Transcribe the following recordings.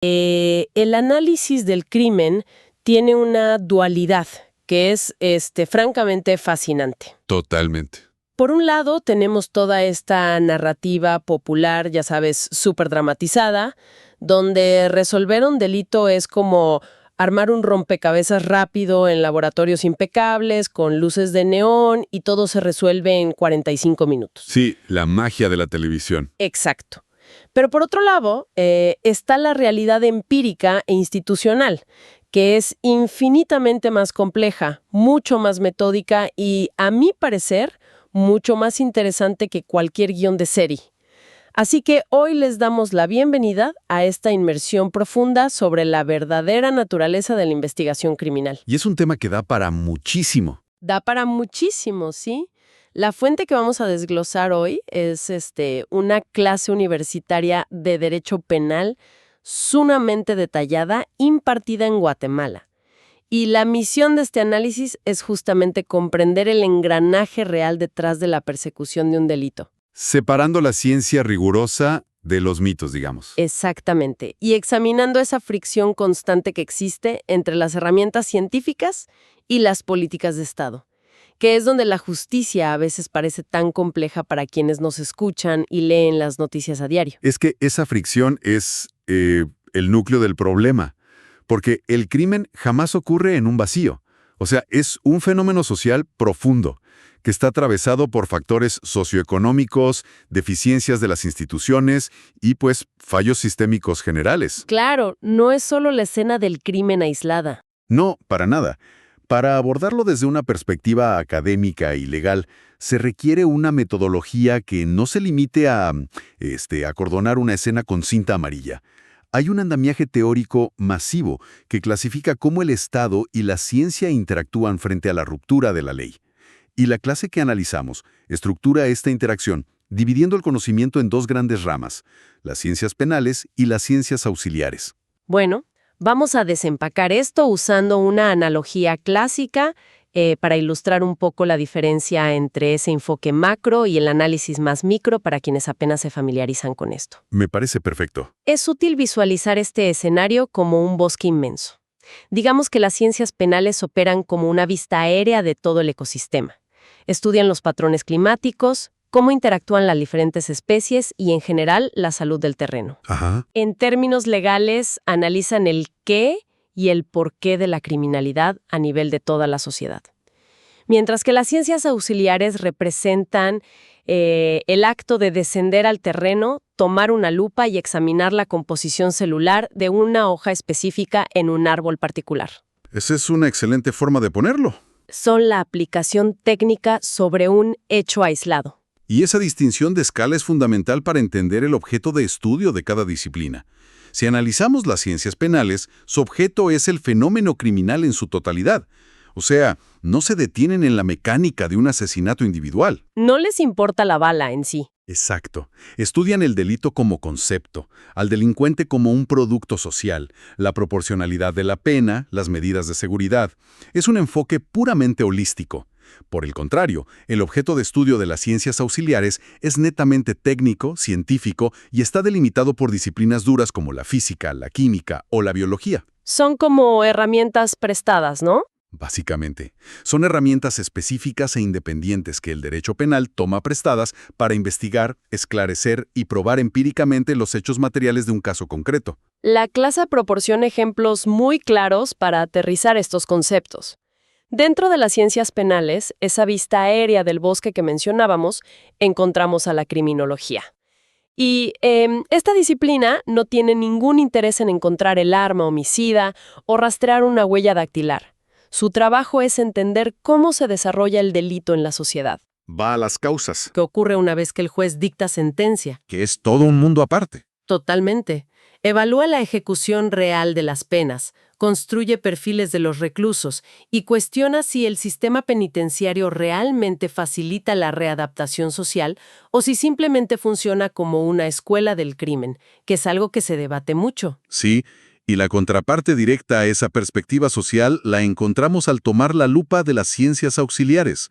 El análisis del crimen tiene una dualidad que es francamente fascinante. Totalmente. Por un lado, tenemos toda esta narrativa popular, ya sabes, súper dramatizada, donde resolver un delito es como armar un rompecabezas rápido en laboratorios impecables, con luces de neón, y todo se resuelve en 45 minutos. Sí, la magia de la televisión. Exacto. Pero por otro lado, está la realidad empírica e institucional, que es infinitamente más compleja, mucho más metódica y, a mi parecer, mucho más interesante que cualquier guión de serie. Así que hoy les damos la bienvenida a esta inmersión profunda sobre la verdadera naturaleza de la investigación criminal. Y es un tema que da para muchísimo. Da para muchísimo, ¿sí? La fuente que vamos a desglosar hoy es una clase universitaria de Derecho Penal sumamente detallada, impartida en Guatemala. Y la misión de este análisis es justamente comprender el engranaje real detrás de la persecución de un delito. Separando la ciencia rigurosa de los mitos, digamos. Exactamente. Y examinando esa fricción constante que existe entre las herramientas científicas y las políticas de Estado, que es donde la justicia a veces parece tan compleja para quienes nos escuchan y leen las noticias a diario. Es que esa fricción es el núcleo del problema, porque el crimen jamás ocurre en un vacío. O sea, es un fenómeno social profundo, que está atravesado por factores socioeconómicos, deficiencias de las instituciones y, pues, fallos sistémicos generales. Claro, no es solo la escena del crimen aislada. No, para nada. Para abordarlo desde una perspectiva académica y legal, se requiere una metodología que no se limite a acordonar una escena con cinta amarilla. Hay un andamiaje teórico masivo que clasifica cómo el Estado y la ciencia interactúan frente a la ruptura de la ley. Y la clase que analizamos estructura esta interacción dividiendo el conocimiento en dos grandes ramas, las ciencias penales y las ciencias auxiliares. Bueno, vamos a desempacar esto usando una analogía clásica para ilustrar un poco la diferencia entre ese enfoque macro y el análisis más micro para quienes apenas se familiarizan con esto. Me parece perfecto. Es útil visualizar este escenario como un bosque inmenso. Digamos que las ciencias penales operan como una vista aérea de todo el ecosistema. Estudian los patrones climáticos, cómo interactúan las diferentes especies y, en general, la salud del terreno. Ajá. En términos legales, analizan el qué y el porqué de la criminalidad a nivel de toda la sociedad. Mientras que las ciencias auxiliares representan el acto de descender al terreno, tomar una lupa y examinar la composición celular de una hoja específica en un árbol particular. Esa es una excelente forma de ponerlo. Son la aplicación técnica sobre un hecho aislado. Y esa distinción de escala es fundamental para entender el objeto de estudio de cada disciplina. Si analizamos las ciencias penales, su objeto es el fenómeno criminal en su totalidad. O sea, no se detienen en la mecánica de un asesinato individual. No les importa la bala en sí. Exacto. Estudian el delito como concepto, al delincuente como un producto social, la proporcionalidad de la pena, las medidas de seguridad. Es un enfoque puramente holístico. Por el contrario, el objeto de estudio de las ciencias auxiliares es netamente técnico, científico y está delimitado por disciplinas duras como la física, la química o la biología. Son como herramientas prestadas, ¿no? Básicamente, son herramientas específicas e independientes que el derecho penal toma prestadas para investigar, esclarecer y probar empíricamente los hechos materiales de un caso concreto. La clase proporciona ejemplos muy claros para aterrizar estos conceptos. Dentro de las ciencias penales, esa vista aérea del bosque que mencionábamos, encontramos a la criminología. Y esta disciplina no tiene ningún interés en encontrar el arma homicida o rastrear una huella dactilar. Su trabajo es entender cómo se desarrolla el delito en la sociedad. Va a las causas, ¿Qué ocurre una vez que el juez dicta sentencia? que es todo un mundo aparte. Totalmente. Evalúa la ejecución real de las penas, construye perfiles de los reclusos y cuestiona si el sistema penitenciario realmente facilita la readaptación social o si simplemente funciona como una escuela del crimen, que es algo que se debate mucho. Sí, y la contraparte directa a esa perspectiva social la encontramos al tomar la lupa de las ciencias auxiliares.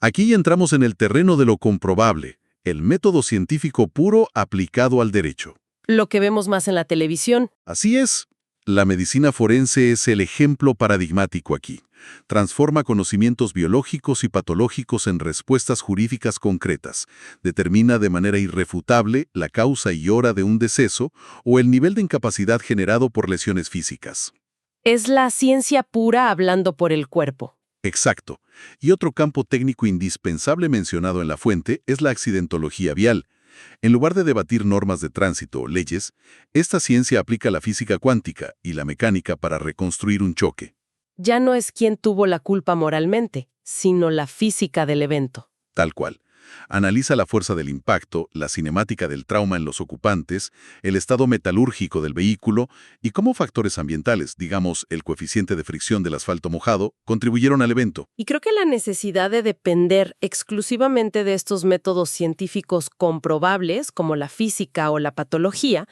Aquí entramos en el terreno de lo comprobable, el método científico puro aplicado al derecho. lo que vemos más en la televisión. Así es. La medicina forense es el ejemplo paradigmático aquí. Transforma conocimientos biológicos y patológicos en respuestas jurídicas concretas. Determina de manera irrefutable la causa y hora de un deceso o el nivel de incapacidad generado por lesiones físicas. Es la ciencia pura hablando por el cuerpo. Exacto. Y otro campo técnico indispensable mencionado en la fuente es la accidentología vial. En lugar de debatir normas de tránsito o leyes, esta ciencia aplica la física cuántica y la mecánica para reconstruir un choque. Ya no es quién tuvo la culpa moralmente, sino la física del evento. Tal cual. Analiza la fuerza del impacto, la cinemática del trauma en los ocupantes, el estado metalúrgico del vehículo y cómo factores ambientales, digamos el coeficiente de fricción del asfalto mojado, contribuyeron al evento. Y creo que la necesidad de depender exclusivamente de estos métodos científicos comprobables, como la física o la patología,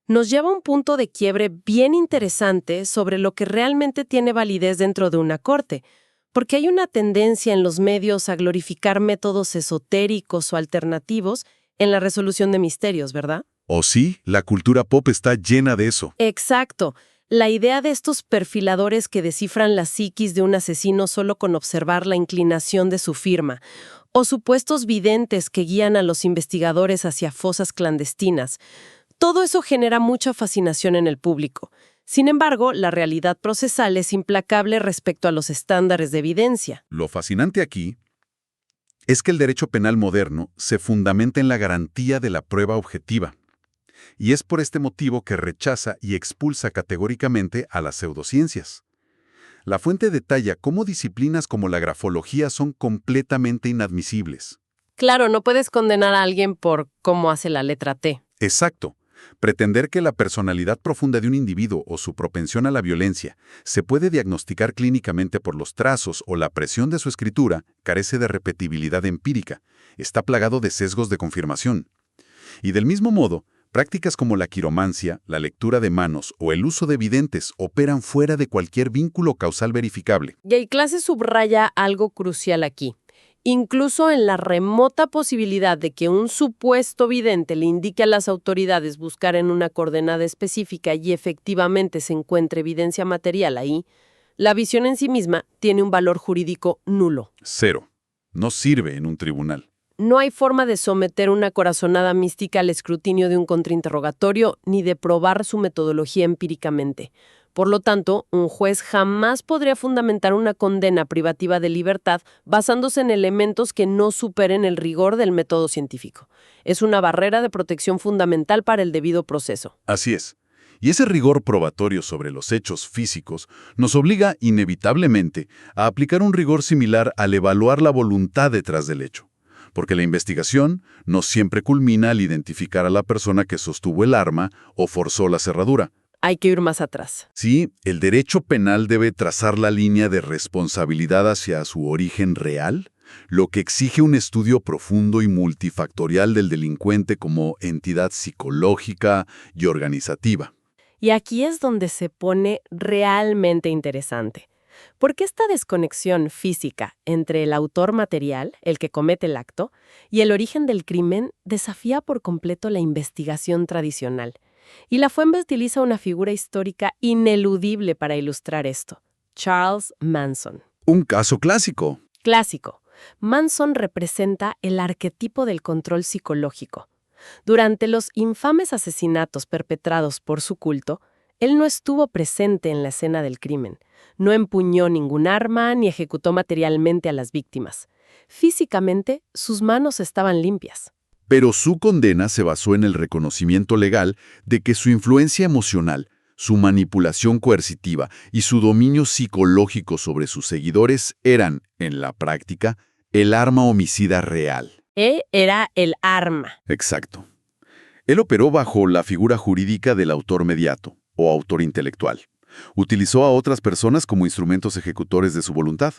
nos lleva a un punto de quiebre bien interesante sobre lo que realmente tiene validez dentro de una corte. Porque hay una tendencia en los medios a glorificar métodos esotéricos o alternativos en la resolución de misterios, ¿verdad? ¿O sí? La cultura pop está llena de eso. Exacto. La idea de estos perfiladores que descifran la psiquis de un asesino solo con observar la inclinación de su firma, o supuestos videntes que guían a los investigadores hacia fosas clandestinas. Todo eso genera mucha fascinación en el público. Sin embargo, la realidad procesal es implacable respecto a los estándares de evidencia. Lo fascinante aquí es que el derecho penal moderno se fundamenta en la garantía de la prueba objetiva. Y es por este motivo que rechaza y expulsa categóricamente a las pseudociencias. La fuente detalla cómo disciplinas como la grafología son completamente inadmisibles. Claro, no puedes condenar a alguien por cómo hace la letra T. Exacto. Pretender que la personalidad profunda de un individuo o su propensión a la violencia se puede diagnosticar clínicamente por los trazos o la presión de su escritura carece de repetibilidad empírica, está plagado de sesgos de confirmación. Y del mismo modo, prácticas como la quiromancia, la lectura de manos o el uso de videntes operan fuera de cualquier vínculo causal verificable. Y el clase subraya algo crucial aquí. Incluso en la remota posibilidad de que un supuesto vidente le indique a las autoridades buscar en una coordenada específica y efectivamente se encuentre evidencia material ahí, la visión en sí misma tiene un valor jurídico nulo. Cero. No sirve en un tribunal. No hay forma de someter una corazonada mística al escrutinio de un contrainterrogatorio ni de probar su metodología empíricamente. Por lo tanto, un juez jamás podría fundamentar una condena privativa de libertad basándose en elementos que no superen el rigor del método científico. Es una barrera de protección fundamental para el debido proceso. Así es. Y ese rigor probatorio sobre los hechos físicos nos obliga inevitablemente a aplicar un rigor similar al evaluar la voluntad detrás del hecho. Porque la investigación no siempre culmina al identificar a la persona que sostuvo el arma o forzó la cerradura. Hay que ir más atrás. Sí, el derecho penal debe trazar la línea de responsabilidad hacia su origen real, lo que exige un estudio profundo y multifactorial del delincuente como entidad psicológica y organizativa. Y aquí es donde se pone realmente interesante. Porque esta desconexión física entre el autor material, el que comete el acto, y el origen del crimen desafía por completo la investigación tradicional. Y la fuente utiliza una figura histórica ineludible para ilustrar esto: Charles Manson. Un caso clásico. Clásico. Manson representa el arquetipo del control psicológico. Durante los infames asesinatos perpetrados por su culto, él no estuvo presente en la escena del crimen, no empuñó ningún arma ni ejecutó materialmente a las víctimas. Físicamente, sus manos estaban limpias. Pero su condena se basó en el reconocimiento legal de que su influencia emocional, su manipulación coercitiva y su dominio psicológico sobre sus seguidores eran, en la práctica, el arma homicida real. Era el arma. Exacto. Él operó bajo la figura jurídica del autor mediato, o autor intelectual. Utilizó a otras personas como instrumentos ejecutores de su voluntad.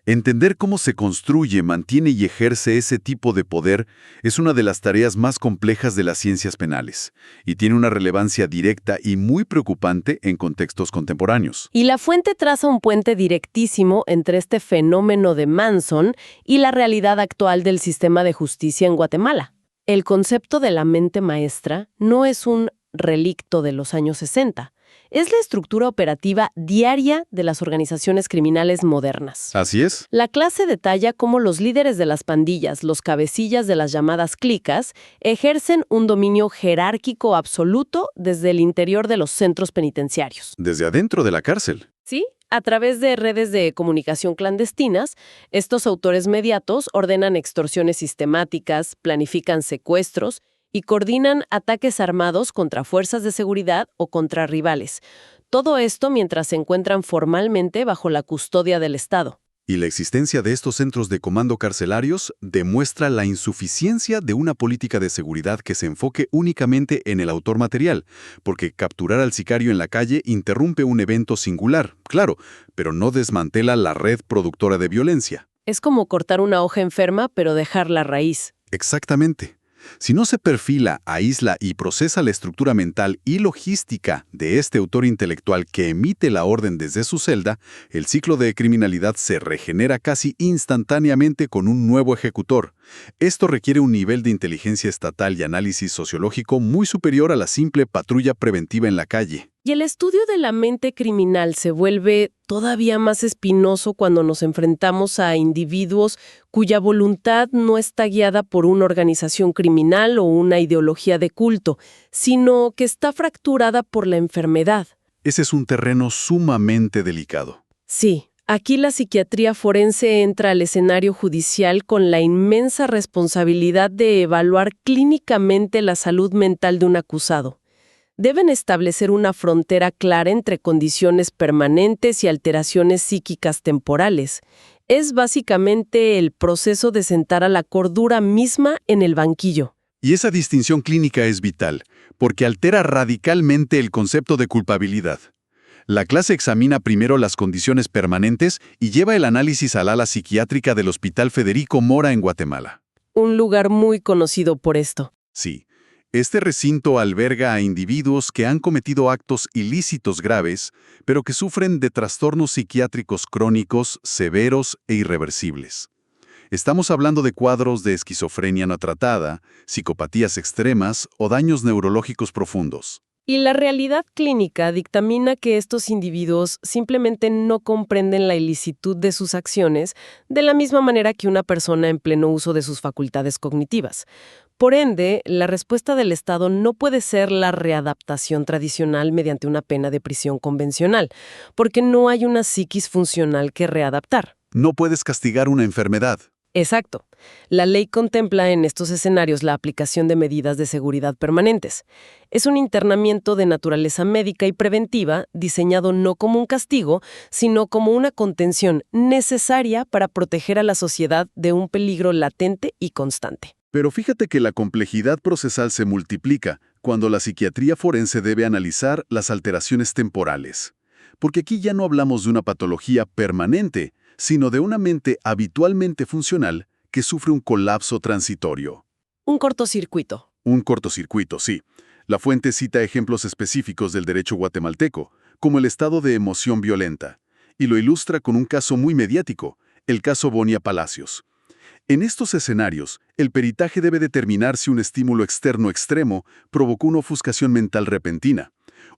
Entender cómo se construye, mantiene y ejerce ese tipo de poder es una de las tareas más complejas de las ciencias penales y tiene una relevancia directa y muy preocupante en contextos contemporáneos. Y la fuente traza un puente directísimo entre este fenómeno de Manson y la realidad actual del sistema de justicia en Guatemala. El concepto de la mente maestra no es un relicto de los años 60. Es la estructura operativa diaria de las organizaciones criminales modernas. Así es. La clase detalla cómo los líderes de las pandillas, los cabecillas de las llamadas clicas, ejercen un dominio jerárquico absoluto desde el interior de los centros penitenciarios. Desde adentro de la cárcel. ¿Sí? A través de redes de comunicación clandestinas, estos autores mediatos ordenan extorsiones sistemáticas, planifican secuestros y coordinan ataques armados contra fuerzas de seguridad o contra rivales. Todo esto mientras se encuentran formalmente bajo la custodia del Estado. Y la existencia de estos centros de comando carcelarios demuestra la insuficiencia de una política de seguridad que se enfoque únicamente en el autor material, porque capturar al sicario en la calle interrumpe un evento singular, claro, pero no desmantela la red productora de violencia. Es como cortar una hoja enferma, pero dejar la raíz. Exactamente. Si no se perfila, aísla y procesa la estructura mental y logística de este autor intelectual que emite la orden desde su celda, el ciclo de criminalidad se regenera casi instantáneamente con un nuevo ejecutor. Esto requiere un nivel de inteligencia estatal y análisis sociológico muy superior a la simple patrulla preventiva en la calle. Y el estudio de la mente criminal se vuelve todavía más espinoso cuando nos enfrentamos a individuos cuya voluntad no está guiada por una organización criminal o una ideología de culto, sino que está fracturada por la enfermedad. Ese es un terreno sumamente delicado. Sí, aquí la psiquiatría forense entra al escenario judicial con la inmensa responsabilidad de evaluar clínicamente la salud mental de un acusado. Deben establecer una frontera clara entre condiciones permanentes y alteraciones psíquicas temporales. Es básicamente el proceso de sentar a la cordura misma en el banquillo. Y esa distinción clínica es vital, porque altera radicalmente el concepto de culpabilidad. La clase examina primero las condiciones permanentes y lleva el análisis al ala psiquiátrica del Hospital Federico Mora en Guatemala. Un lugar muy conocido por esto. Sí. Este recinto alberga a individuos que han cometido actos ilícitos graves, pero que sufren de trastornos psiquiátricos crónicos, severos e irreversibles. Estamos hablando de cuadros de esquizofrenia no tratada, psicopatías extremas o daños neurológicos profundos. Y la realidad clínica dictamina que estos individuos simplemente no comprenden la ilicitud de sus acciones de la misma manera que una persona en pleno uso de sus facultades cognitivas. Por ende, la respuesta del Estado no puede ser la readaptación tradicional mediante una pena de prisión convencional, porque no hay una psiquis funcional que readaptar. No puedes castigar una enfermedad. Exacto. La ley contempla en estos escenarios la aplicación de medidas de seguridad permanentes. Es un internamiento de naturaleza médica y preventiva diseñado no como un castigo, sino como una contención necesaria para proteger a la sociedad de un peligro latente y constante. Pero fíjate que la complejidad procesal se multiplica cuando la psiquiatría forense debe analizar las alteraciones temporales. Porque aquí ya no hablamos de una patología permanente, sino de una mente habitualmente funcional que sufre un colapso transitorio. Un cortocircuito. Un cortocircuito, sí. La fuente cita ejemplos específicos del derecho guatemalteco, como el estado de emoción violenta, y lo ilustra con un caso muy mediático, el caso Bonia Palacios. En estos escenarios, el peritaje debe determinar si un estímulo externo extremo provocó una ofuscación mental repentina,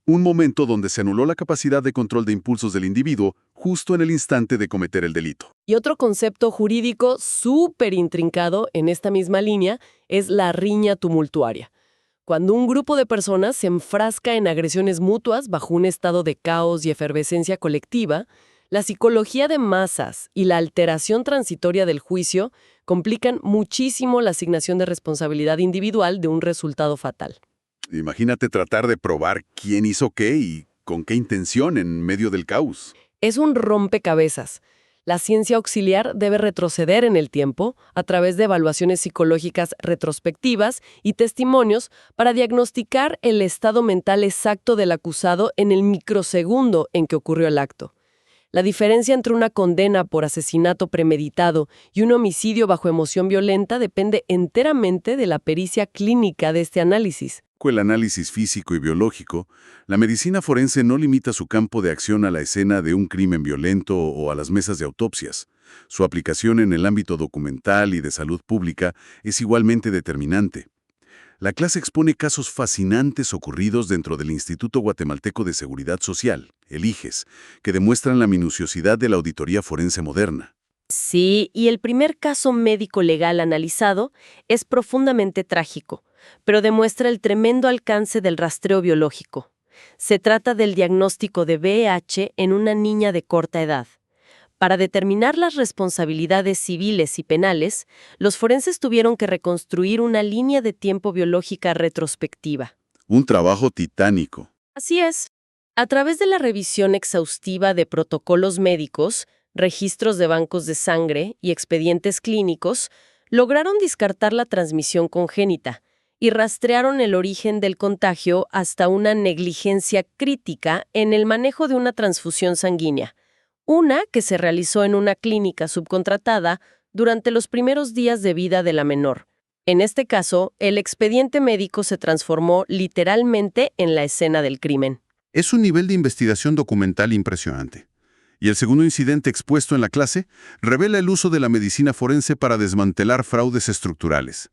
un momento donde se anuló la capacidad de control de impulsos del individuo justo en el instante de cometer el delito. Y otro concepto jurídico súper intrincado en esta misma línea es la riña tumultuaria. Cuando un grupo de personas se enfrasca en agresiones mutuas bajo un estado de caos y efervescencia colectiva, la psicología de masas y la alteración transitoria del juicio complican muchísimo la asignación de responsabilidad individual de un resultado fatal. Imagínate tratar de probar quién hizo qué y con qué intención en medio del caos. Es un rompecabezas. La ciencia auxiliar debe retroceder en el tiempo a través de evaluaciones psicológicas retrospectivas y testimonios para diagnosticar el estado mental exacto del acusado en el microsegundo en que ocurrió el acto. La diferencia entre una condena por asesinato premeditado y un homicidio bajo emoción violenta depende enteramente de la pericia clínica de este análisis. Con el análisis físico y biológico, la medicina forense no limita su campo de acción a la escena de un crimen violento o a las mesas de autopsias. Su aplicación en el ámbito documental y de salud pública es igualmente determinante. La clase expone casos fascinantes ocurridos dentro del Instituto Guatemalteco de Seguridad Social, el IGES, que demuestran la minuciosidad de la auditoría forense moderna. Sí, y el primer caso médico legal analizado es profundamente trágico, pero demuestra el tremendo alcance del rastreo biológico. Se trata del diagnóstico de VIH en una niña de corta edad. Para determinar las responsabilidades civiles y penales, los forenses tuvieron que reconstruir una línea de tiempo biológica retrospectiva. Un trabajo titánico. Así es. A través de la revisión exhaustiva de protocolos médicos, registros de bancos de sangre y expedientes clínicos, lograron descartar la transmisión congénita y rastrearon el origen del contagio hasta una negligencia crítica en el manejo de una transfusión sanguínea, una que se realizó en una clínica subcontratada durante los primeros días de vida de la menor. En este caso, el expediente médico se transformó literalmente en la escena del crimen. Es un nivel de investigación documental impresionante. Y el segundo incidente expuesto en la clase revela el uso de la medicina forense para desmantelar fraudes estructurales.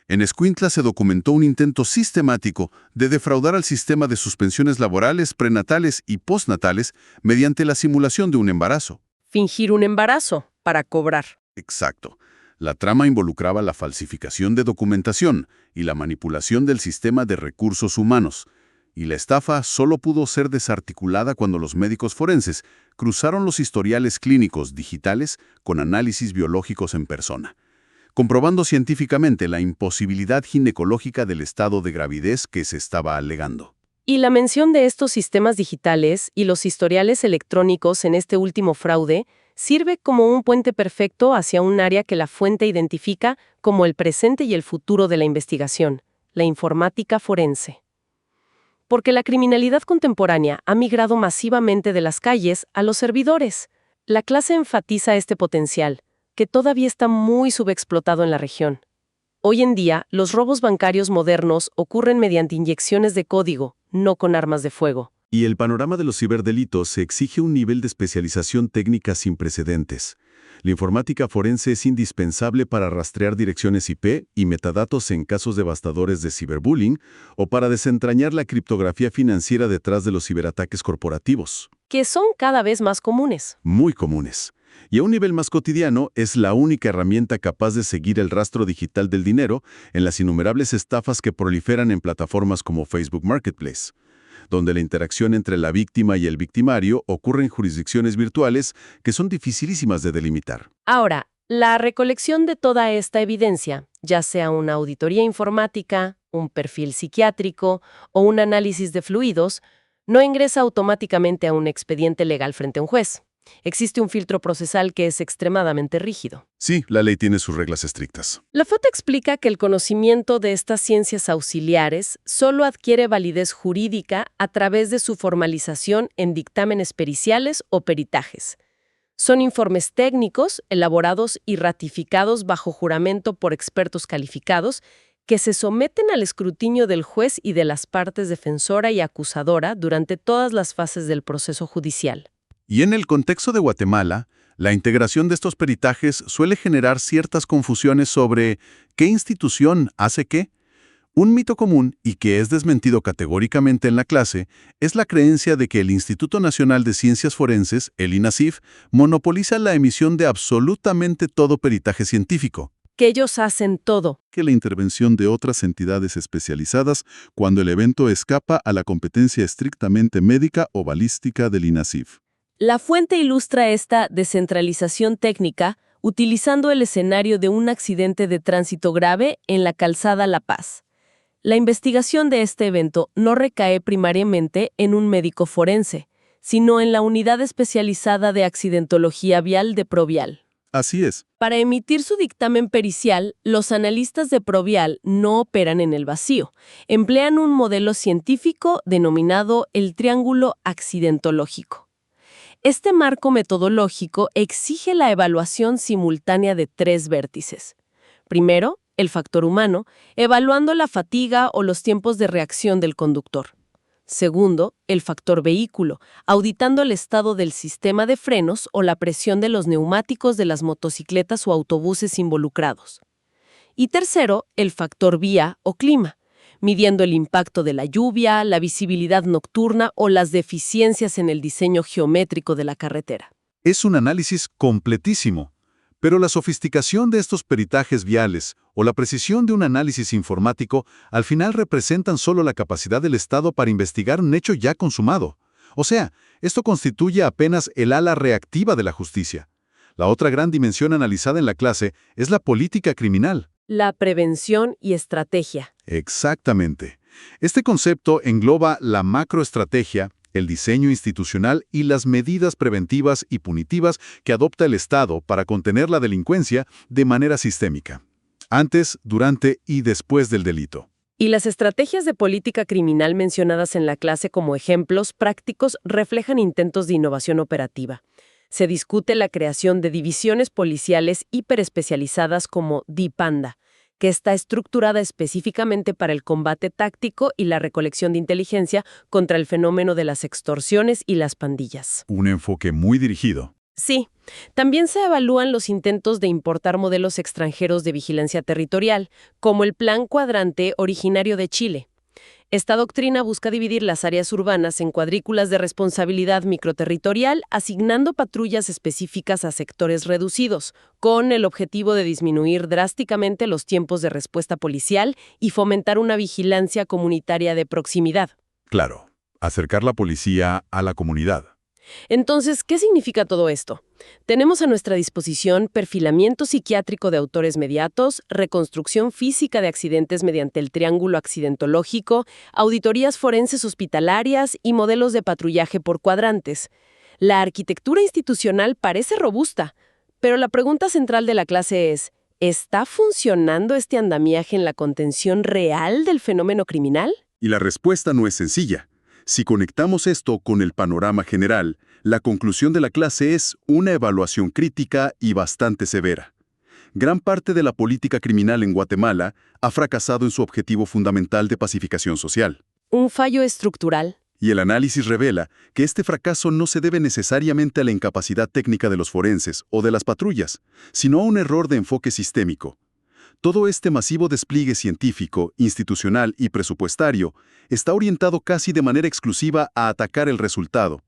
En Escuintla se documentó un intento sistemático de defraudar al sistema de suspensiones laborales, prenatales y postnatales mediante la simulación de un embarazo. Fingir un embarazo para cobrar. Exacto. La trama involucraba la falsificación de documentación y la manipulación del sistema de recursos humanos. Y la estafa solo pudo ser desarticulada cuando los médicos forenses cruzaron los historiales clínicos digitales con análisis biológicos en persona, comprobando científicamente la imposibilidad ginecológica del estado de gravidez que se estaba alegando. Y la mención de estos sistemas digitales y los historiales electrónicos en este último fraude sirve como un puente perfecto hacia un área que la fuente identifica como el presente y el futuro de la investigación, la informática forense. Porque la criminalidad contemporánea ha migrado masivamente de las calles a los servidores. La clase enfatiza este potencial, que todavía está muy subexplotado en la región. Hoy en día, los robos bancarios modernos ocurren mediante inyecciones de código, no con armas de fuego. Y el panorama de los ciberdelitos exige un nivel de especialización técnica sin precedentes. La informática forense es indispensable para rastrear direcciones IP y metadatos en casos devastadores de ciberbullying o para desentrañar la criptografía financiera detrás de los ciberataques corporativos. Que son cada vez más comunes. Muy comunes. Y a un nivel más cotidiano, es la única herramienta capaz de seguir el rastro digital del dinero en las innumerables estafas que proliferan en plataformas como Facebook Marketplace, donde la interacción entre la víctima y el victimario ocurre en jurisdicciones virtuales que son dificilísimas de delimitar. Ahora, la recolección de toda esta evidencia, ya sea una auditoría informática, un perfil psiquiátrico o un análisis de fluidos, no ingresa automáticamente a un expediente legal frente a un juez. Existe un filtro procesal que es extremadamente rígido. Sí, la ley tiene sus reglas estrictas. La FOT explica que el conocimiento de estas ciencias auxiliares solo adquiere validez jurídica a través de su formalización en dictámenes periciales o peritajes. Son informes técnicos elaborados y ratificados bajo juramento por expertos calificados que se someten al escrutinio del juez y de las partes defensora y acusadora durante todas las fases del proceso judicial. Y en el contexto de Guatemala, la integración de estos peritajes suele generar ciertas confusiones sobre qué institución hace qué. Un mito común, y que es desmentido categóricamente en la clase, es la creencia de que el Instituto Nacional de Ciencias Forenses, el INACIF, monopoliza la emisión de absolutamente todo peritaje científico. Que ellos hacen todo. Que la intervención de otras entidades especializadas cuando el evento escapa a la competencia estrictamente médica o balística del INACIF. La fuente ilustra esta descentralización técnica utilizando el escenario de un accidente de tránsito grave en la calzada La Paz. La investigación de este evento no recae primariamente en un médico forense, sino en la unidad especializada de accidentología vial de Provial. Así es. Para emitir su dictamen pericial, los analistas de Provial no operan en el vacío. Emplean un modelo científico denominado el triángulo accidentológico. Este marco metodológico exige la evaluación simultánea de 3 vértices. Primero, el factor humano, evaluando la fatiga o los tiempos de reacción del conductor. Segundo, el factor vehículo, auditando el estado del sistema de frenos o la presión de los neumáticos de las motocicletas o autobuses involucrados. Y tercero, el factor vía o clima, midiendo el impacto de la lluvia, la visibilidad nocturna o las deficiencias en el diseño geométrico de la carretera. Es un análisis completísimo, pero la sofisticación de estos peritajes viales o la precisión de un análisis informático al final representan solo la capacidad del Estado para investigar un hecho ya consumado. O sea, esto constituye apenas el ala reactiva de la justicia. La otra gran dimensión analizada en la clase es la política criminal. La prevención y estrategia. Exactamente. Este concepto engloba la macroestrategia, el diseño institucional y las medidas preventivas y punitivas que adopta el Estado para contener la delincuencia de manera sistémica, antes, durante y después del delito. Y las estrategias de política criminal mencionadas en la clase como ejemplos prácticos reflejan intentos de innovación operativa. Se discute la creación de divisiones policiales hiperespecializadas como DIPANDA, que está estructurada específicamente para el combate táctico y la recolección de inteligencia contra el fenómeno de las extorsiones y las pandillas. Un enfoque muy dirigido. Sí, también se evalúan los intentos de importar modelos extranjeros de vigilancia territorial, como el Plan Cuadrante originario de Chile. Esta doctrina busca dividir las áreas urbanas en cuadrículas de responsabilidad microterritorial, asignando patrullas específicas a sectores reducidos, con el objetivo de disminuir drásticamente los tiempos de respuesta policial y fomentar una vigilancia comunitaria de proximidad. Claro, acercar la policía a la comunidad. Entonces, ¿qué significa todo esto? Tenemos a nuestra disposición perfilamiento psiquiátrico de autores mediatos, reconstrucción física de accidentes mediante el triángulo accidentológico, auditorías forenses hospitalarias y modelos de patrullaje por cuadrantes. La arquitectura institucional parece robusta, pero la pregunta central de la clase es, ¿está funcionando este andamiaje en la contención real del fenómeno criminal? Y la respuesta no es sencilla. Si conectamos esto con el panorama general, la conclusión de la clase es una evaluación crítica y bastante severa. Gran parte de la política criminal en Guatemala ha fracasado en su objetivo fundamental de pacificación social. Un fallo estructural. Y el análisis revela que este fracaso no se debe necesariamente a la incapacidad técnica de los forenses o de las patrullas, sino a un error de enfoque sistémico. Todo este masivo despliegue científico, institucional y presupuestario está orientado casi de manera exclusiva a atacar el resultado.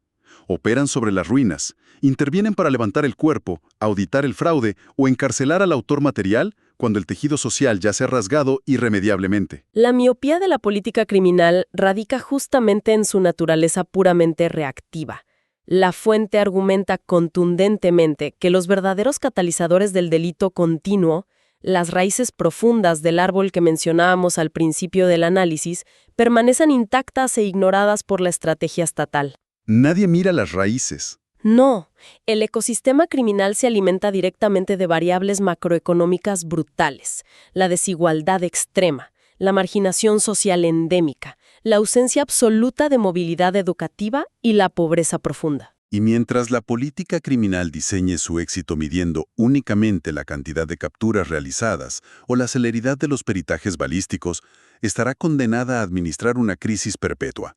Operan sobre las ruinas, intervienen para levantar el cuerpo, auditar el fraude o encarcelar al autor material cuando el tejido social ya se ha rasgado irremediablemente. La miopía de la política criminal radica justamente en su naturaleza puramente reactiva. La fuente argumenta contundentemente que los verdaderos catalizadores del delito continuo, las raíces profundas del árbol que mencionábamos al principio del análisis, permanecen intactas e ignoradas por la estrategia estatal. Nadie mira las raíces. No, el ecosistema criminal se alimenta directamente de variables macroeconómicas brutales, la desigualdad extrema, la marginación social endémica, la ausencia absoluta de movilidad educativa y la pobreza profunda. Y mientras la política criminal diseñe su éxito midiendo únicamente la cantidad de capturas realizadas o la celeridad de los peritajes balísticos, estará condenada a administrar una crisis perpetua.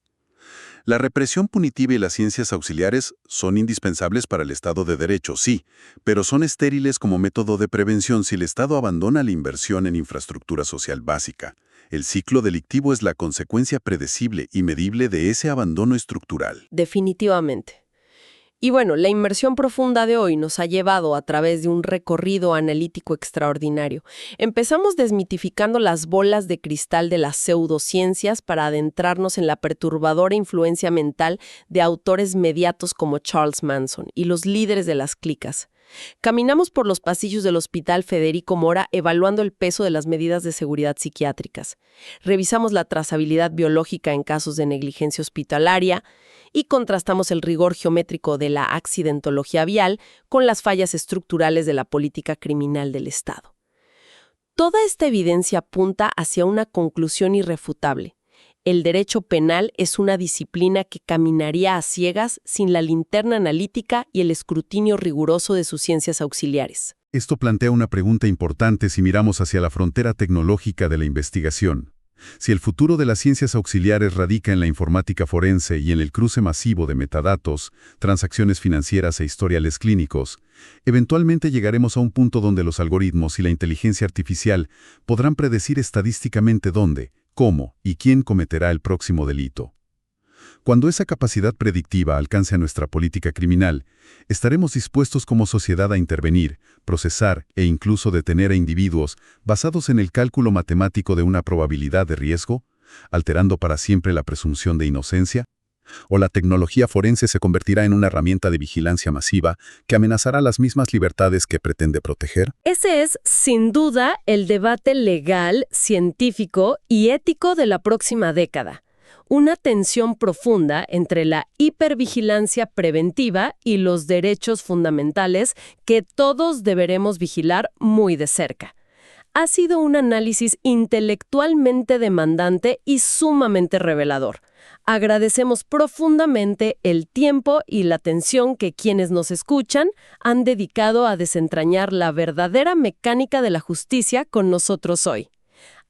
La represión punitiva y las ciencias auxiliares son indispensables para el Estado de Derecho, sí, pero son estériles como método de prevención si el Estado abandona la inversión en infraestructura social básica. El ciclo delictivo es la consecuencia predecible y medible de ese abandono estructural. Definitivamente. Y bueno, la inmersión profunda de hoy nos ha llevado a través de un recorrido analítico extraordinario. Empezamos desmitificando las bolas de cristal de las pseudociencias para adentrarnos en la perturbadora influencia mental de autores mediatos como Charles Manson y los líderes de las clicas. Caminamos por los pasillos del Hospital Federico Mora evaluando el peso de las medidas de seguridad psiquiátricas. Revisamos la trazabilidad biológica en casos de negligencia hospitalaria y contrastamos el rigor geométrico de la accidentología vial con las fallas estructurales de la política criminal del Estado. Toda esta evidencia apunta hacia una conclusión irrefutable. El derecho penal es una disciplina que caminaría a ciegas sin la linterna analítica y el escrutinio riguroso de sus ciencias auxiliares. Esto plantea una pregunta importante si miramos hacia la frontera tecnológica de la investigación. Si el futuro de las ciencias auxiliares radica en la informática forense y en el cruce masivo de metadatos, transacciones financieras e historiales clínicos, eventualmente llegaremos a un punto donde los algoritmos y la inteligencia artificial podrán predecir estadísticamente dónde, cómo y quién cometerá el próximo delito. Cuando esa capacidad predictiva alcance a nuestra política criminal, estaremos dispuestos como sociedad a intervenir, procesar e incluso detener a individuos basados en el cálculo matemático de una probabilidad de riesgo, alterando para siempre la presunción de inocencia. ¿O la tecnología forense se convertirá en una herramienta de vigilancia masiva que amenazará las mismas libertades que pretende proteger? Ese es, sin duda, el debate legal, científico y ético de la próxima década. Una tensión profunda entre la hipervigilancia preventiva y los derechos fundamentales que todos deberemos vigilar muy de cerca. Ha sido un análisis intelectualmente demandante y sumamente revelador. Agradecemos profundamente el tiempo y la atención que quienes nos escuchan han dedicado a desentrañar la verdadera mecánica de la justicia con nosotros hoy.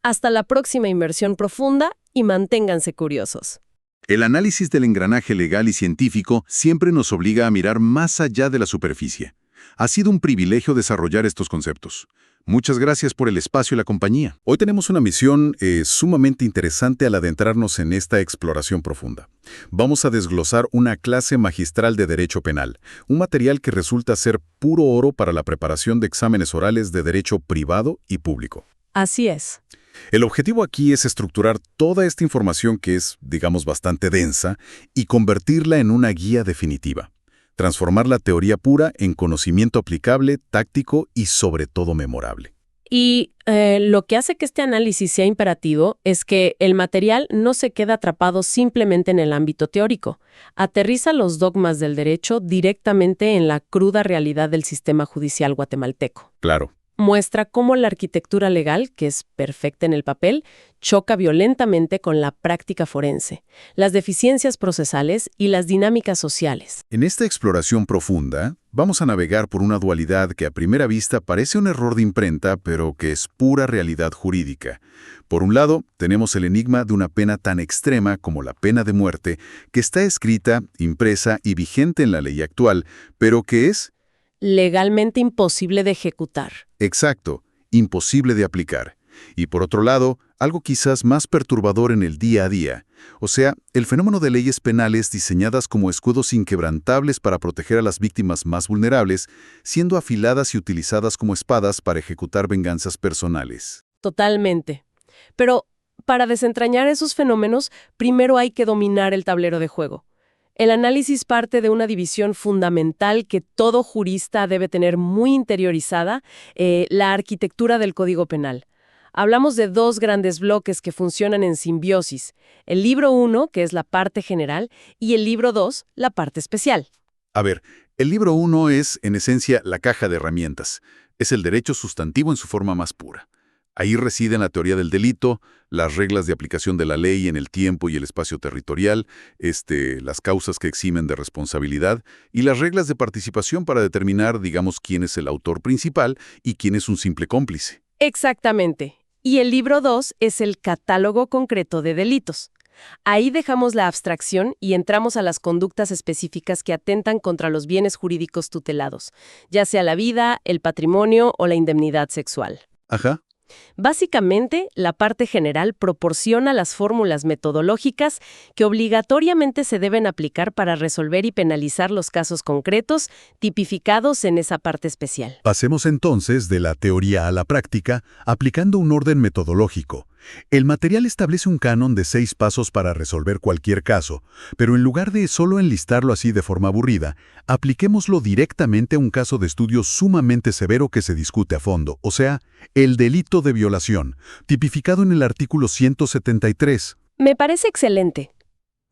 Hasta la próxima inmersión profunda y manténganse curiosos. El análisis del engranaje legal y científico siempre nos obliga a mirar más allá de la superficie. Ha sido un privilegio desarrollar estos conceptos. Muchas gracias por el espacio y la compañía. Hoy tenemos una misión sumamente interesante al adentrarnos en esta exploración profunda. Vamos a desglosar una clase magistral de Derecho Penal, un material que resulta ser puro oro para la preparación de exámenes orales de derecho privado y público. Así es. El objetivo aquí es estructurar toda esta información que es, digamos, bastante densa y convertirla en una guía definitiva. Transformar la teoría pura en conocimiento aplicable, táctico y sobre todo memorable. Y lo que hace que este análisis sea imperativo es que el material no se queda atrapado simplemente en el ámbito teórico. Aterriza los dogmas del derecho directamente en la cruda realidad del sistema judicial guatemalteco. Claro. Muestra cómo la arquitectura legal, que es perfecta en el papel, choca violentamente con la práctica forense, las deficiencias procesales y las dinámicas sociales. En esta exploración profunda, vamos a navegar por una dualidad que a primera vista parece un error de imprenta, pero que es pura realidad jurídica. Por un lado, tenemos el enigma de una pena tan extrema como la pena de muerte, que está escrita, impresa y vigente en la ley actual, pero que es legalmente imposible de ejecutar. exacto, imposible de aplicar. Y por otro lado, algo quizás más perturbador en el día a día, o sea, el fenómeno de leyes penales diseñadas como escudos inquebrantables para proteger a las víctimas más vulnerables, siendo afiladas y utilizadas como espadas para ejecutar venganzas personales. Totalmente. Pero para desentrañar esos fenómenos, primero hay que dominar el tablero de juego. El análisis parte de una división fundamental que todo jurista debe tener muy interiorizada, la arquitectura del Código Penal. Hablamos de dos grandes bloques que funcionan en simbiosis, el libro 1, que es la parte general, y el libro 2, la parte especial. A ver, el libro 1 es, en esencia, la caja de herramientas. Es el derecho sustantivo en su forma más pura. Ahí residen la teoría del delito, las reglas de aplicación de la ley en el tiempo y el espacio territorial, las causas que eximen de responsabilidad y las reglas de participación para determinar, digamos, quién es el autor principal y quién es un simple cómplice. Exactamente. Y el libro 2 es el catálogo concreto de delitos. Ahí dejamos la abstracción y entramos a las conductas específicas que atentan contra los bienes jurídicos tutelados, ya sea la vida, el patrimonio o la indemnidad sexual. Ajá. Básicamente, la parte general proporciona las fórmulas metodológicas que obligatoriamente se deben aplicar para resolver y penalizar los casos concretos tipificados en esa parte especial. Pasemos entonces de la teoría a la práctica, aplicando un orden metodológico. El material establece un canon de 6 pasos para resolver cualquier caso, pero en lugar de solo enlistarlo así de forma aburrida, apliquémoslo directamente a un caso de estudio sumamente severo que se discute a fondo, o sea, el delito de violación, tipificado en el artículo 173. Me parece excelente.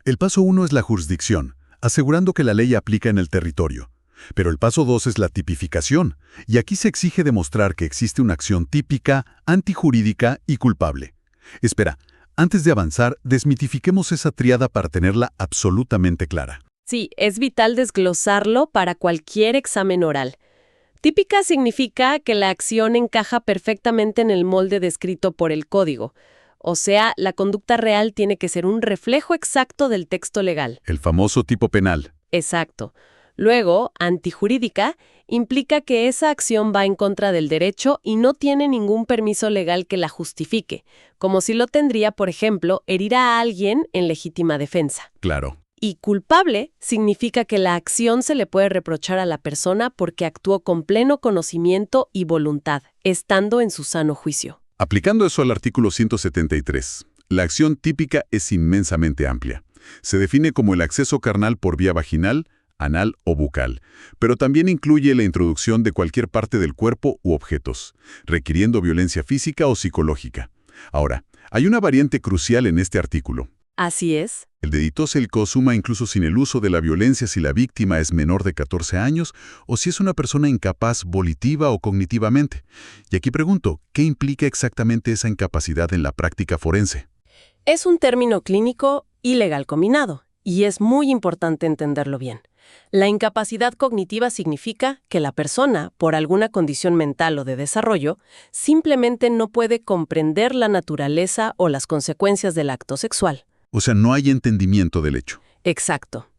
El paso 1 es la jurisdicción, asegurando que la ley aplica en el territorio. Pero el paso 2 es la tipificación, y aquí se exige demostrar que existe una acción típica, antijurídica y culpable. Espera, antes de avanzar, desmitifiquemos esa tríada para tenerla absolutamente clara. Sí, es vital desglosarlo para cualquier examen oral. Típica significa que la acción encaja perfectamente en el molde descrito por el código. O sea, la conducta real tiene que ser un reflejo exacto del texto legal. El famoso tipo penal. Exacto. Luego, antijurídica implica que esa acción va en contra del derecho y no tiene ningún permiso legal que la justifique, como si lo tendría, por ejemplo, herir a alguien en legítima defensa. Claro. Y culpable significa que la acción se le puede reprochar a la persona porque actuó con pleno conocimiento y voluntad, estando en su sano juicio. Aplicando eso al artículo 173, la acción típica es inmensamente amplia. Se define como el acceso carnal por vía vaginal, anal o bucal, pero también incluye la introducción de cualquier parte del cuerpo u objetos, requiriendo violencia física o psicológica. Ahora, hay una variante crucial en este artículo. Así es. El delito se consuma incluso sin el uso de la violencia si la víctima es menor de 14 años o si es una persona incapaz volitiva o cognitivamente. Y aquí pregunto, ¿qué implica exactamente esa incapacidad en la práctica forense? Es un término clínico y legal combinado, y es muy importante entenderlo bien. La incapacidad cognitiva significa que la persona, por alguna condición mental o de desarrollo, simplemente no puede comprender la naturaleza o las consecuencias del acto sexual. O sea, no hay entendimiento del hecho. Exacto.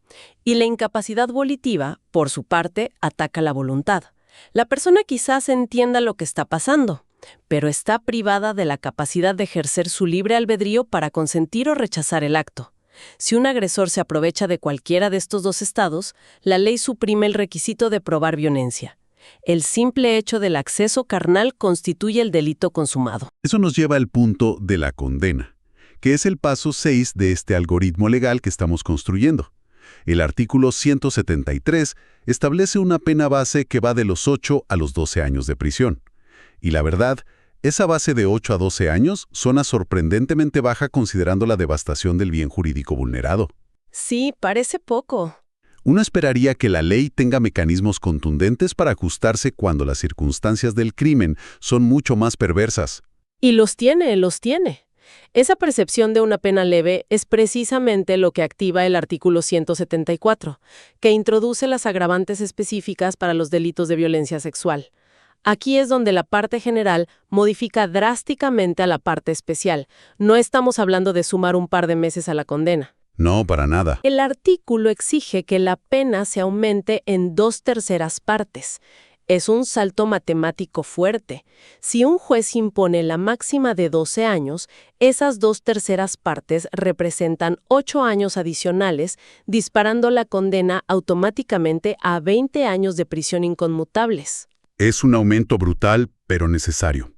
Y la incapacidad volitiva, por su parte, ataca la voluntad. La persona quizás entienda lo que está pasando, pero está privada de la capacidad de ejercer su libre albedrío para consentir o rechazar el acto. Si un agresor se aprovecha de cualquiera de estos dos estados, la ley suprime el requisito de probar violencia. El simple hecho del acceso carnal constituye el delito consumado. Eso nos lleva al punto de la condena, que es el paso 6 de este algoritmo legal que estamos construyendo. El artículo 173 establece una pena base que va de los 8 a los 12 años de prisión. Y la verdad, esa base de 8 a 12 años suena sorprendentemente baja considerando la devastación del bien jurídico vulnerado. Sí, parece poco. Uno esperaría que la ley tenga mecanismos contundentes para ajustarse cuando las circunstancias del crimen son mucho más perversas. Y los tiene. Esa percepción de una pena leve es precisamente lo que activa el artículo 174, que introduce las agravantes específicas para los delitos de violencia sexual. Aquí es donde la parte general modifica drásticamente a la parte especial. No estamos hablando de sumar un par de meses a la condena. No, para nada. El artículo exige que la pena se aumente en 2/3 partes. Es un salto matemático fuerte. Si un juez impone la máxima de 12 años, esas 2/3 partes representan 8 años adicionales, disparando la condena automáticamente a 20 años de prisión inconmutables. Es un aumento brutal, pero necesario.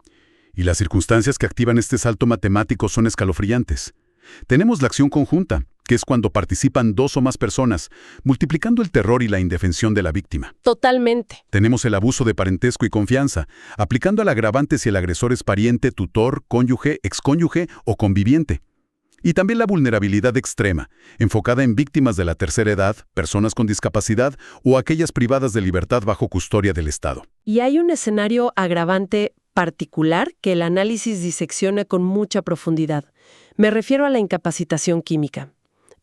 Y las circunstancias que activan este salto matemático son escalofriantes. Tenemos la acción conjunta, que es cuando participan 2 o más personas, multiplicando el terror y la indefensión de la víctima. Totalmente. Tenemos el abuso de parentesco y confianza, aplicando al agravante si el agresor es pariente, tutor, cónyuge, excónyuge o conviviente. Y también la vulnerabilidad extrema, enfocada en víctimas de la tercera edad, personas con discapacidad o aquellas privadas de libertad bajo custodia del Estado. Y hay un escenario agravante particular que el análisis disecciona con mucha profundidad. Me refiero a la incapacitación química.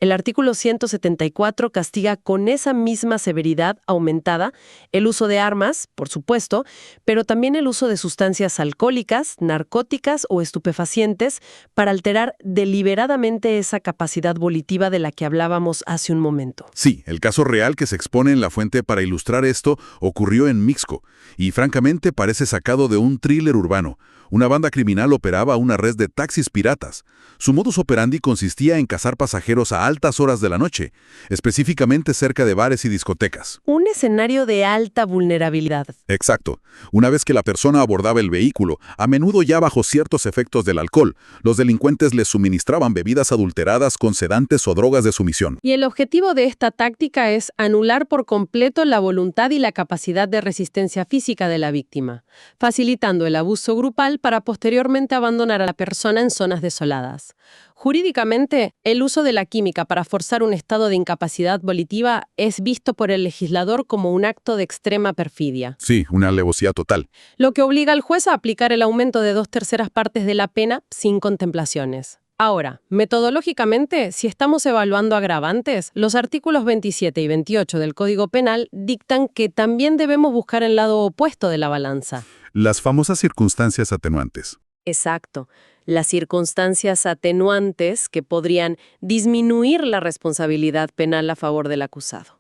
El artículo 174 castiga con esa misma severidad aumentada el uso de armas, por supuesto, pero también el uso de sustancias alcohólicas, narcóticas o estupefacientes para alterar deliberadamente esa capacidad volitiva de la que hablábamos hace un momento. Sí, el caso real que se expone en la fuente para ilustrar esto ocurrió en Mixco, y francamente parece sacado de un thriller urbano. Una banda criminal operaba una red de taxis piratas. Su modus operandi consistía en cazar pasajeros a altas horas de la noche, específicamente cerca de bares y discotecas. Un escenario de alta vulnerabilidad. Exacto. Una vez que la persona abordaba el vehículo, a menudo ya bajo ciertos efectos del alcohol, los delincuentes les suministraban bebidas adulteradas con sedantes o drogas de sumisión. Y el objetivo de esta táctica es anular por completo la voluntad y la capacidad de resistencia física de la víctima, facilitando el abuso grupal para posteriormente abandonar a la persona en zonas desoladas. Jurídicamente, el uso de la química para forzar un estado de incapacidad volitiva es visto por el legislador como un acto de extrema perfidia. Sí, una alevosía total. Lo que obliga al juez a aplicar el aumento de 2/3 partes de la pena sin contemplaciones. Ahora, metodológicamente, si estamos evaluando agravantes, los artículos 27 y 28 del Código Penal dictan que también debemos buscar el lado opuesto de la balanza. Las famosas circunstancias atenuantes. Exacto. Las circunstancias atenuantes que podrían disminuir la responsabilidad penal a favor del acusado.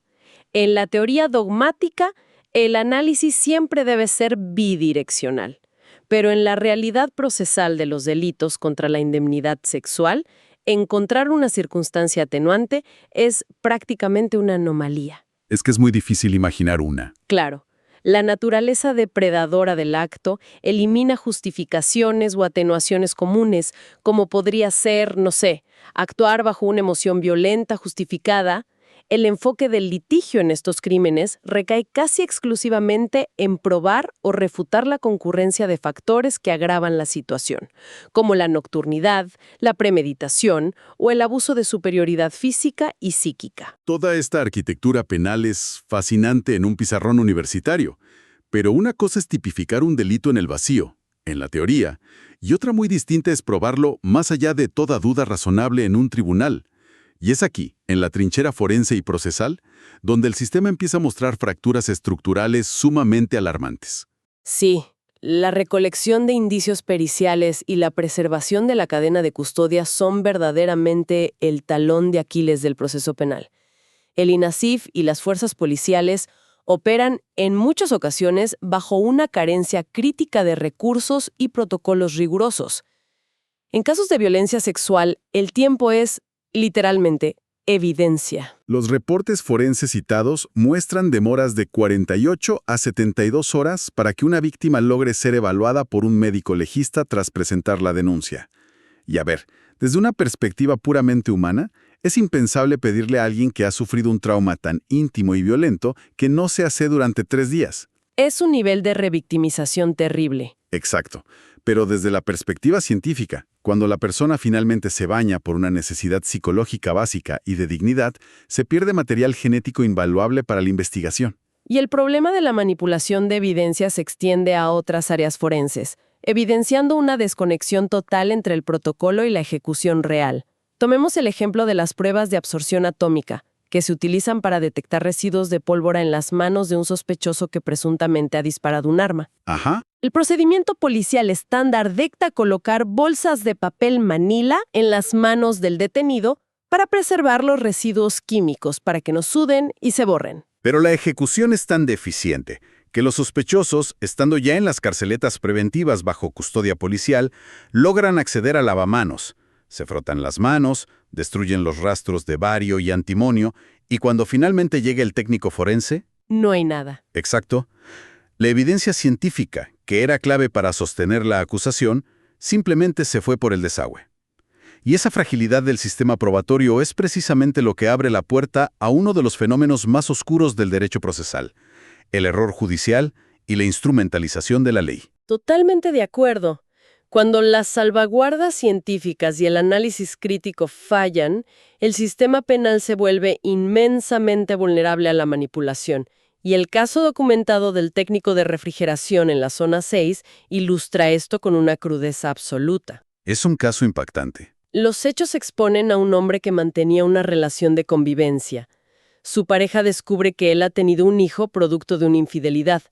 En la teoría dogmática, el análisis siempre debe ser bidireccional, pero en la realidad procesal de los delitos contra la indemnidad sexual, encontrar una circunstancia atenuante es prácticamente una anomalía. Es que es muy difícil imaginar una. Claro, la naturaleza depredadora del acto elimina justificaciones o atenuaciones comunes, como podría ser, no sé, actuar bajo una emoción violenta justificada. El enfoque del litigio en estos crímenes recae casi exclusivamente en probar o refutar la concurrencia de factores que agravan la situación, como la nocturnidad, la premeditación o el abuso de superioridad física y psíquica. Toda esta arquitectura penal es fascinante en un pizarrón universitario, pero una cosa es tipificar un delito en el vacío, en la teoría, y otra muy distinta es probarlo más allá de toda duda razonable en un tribunal. Y es aquí, en la trinchera forense y procesal, donde el sistema empieza a mostrar fracturas estructurales sumamente alarmantes. Sí, la recolección de indicios periciales y la preservación de la cadena de custodia son verdaderamente el talón de Aquiles del proceso penal. El INASIF y las fuerzas policiales operan en muchas ocasiones bajo una carencia crítica de recursos y protocolos rigurosos. En casos de violencia sexual, el tiempo es, literalmente, evidencia. Los reportes forenses citados muestran demoras de 48 a 72 horas para que una víctima logre ser evaluada por un médico legista tras presentar la denuncia. Y a ver, desde una perspectiva puramente humana, es impensable pedirle a alguien que ha sufrido un trauma tan íntimo y violento que no se hace durante 3 días. Es un nivel de revictimización terrible. Exacto. Pero desde la perspectiva científica, cuando la persona finalmente se baña por una necesidad psicológica básica y de dignidad, se pierde material genético invaluable para la investigación. Y el problema de la manipulación de evidencia se extiende a otras áreas forenses, evidenciando una desconexión total entre el protocolo y la ejecución real. Tomemos el ejemplo de las pruebas de absorción atómica, que se utilizan para detectar residuos de pólvora en las manos de un sospechoso que presuntamente ha disparado un arma. Ajá. El procedimiento policial estándar dicta colocar bolsas de papel manila en las manos del detenido para preservar los residuos químicos para que no suden y se borren. Pero la ejecución es tan deficiente que los sospechosos, estando ya en las carceletas preventivas bajo custodia policial, logran acceder al lavamanos. Se frotan las manos, destruyen los rastros de bario y antimonio, y cuando finalmente llega el técnico forense... No hay nada. Exacto. La evidencia científica, que era clave para sostener la acusación, simplemente se fue por el desagüe. Y esa fragilidad del sistema probatorio es precisamente lo que abre la puerta a uno de los fenómenos más oscuros del derecho procesal, el error judicial y la instrumentalización de la ley. Totalmente de acuerdo. Cuando las salvaguardas científicas y el análisis crítico fallan, el sistema penal se vuelve inmensamente vulnerable a la manipulación. Y el caso documentado del técnico de refrigeración en la zona 6 ilustra esto con una crudeza absoluta. Es un caso impactante. Los hechos exponen a un hombre que mantenía una relación de convivencia. Su pareja descubre que él ha tenido un hijo producto de una infidelidad.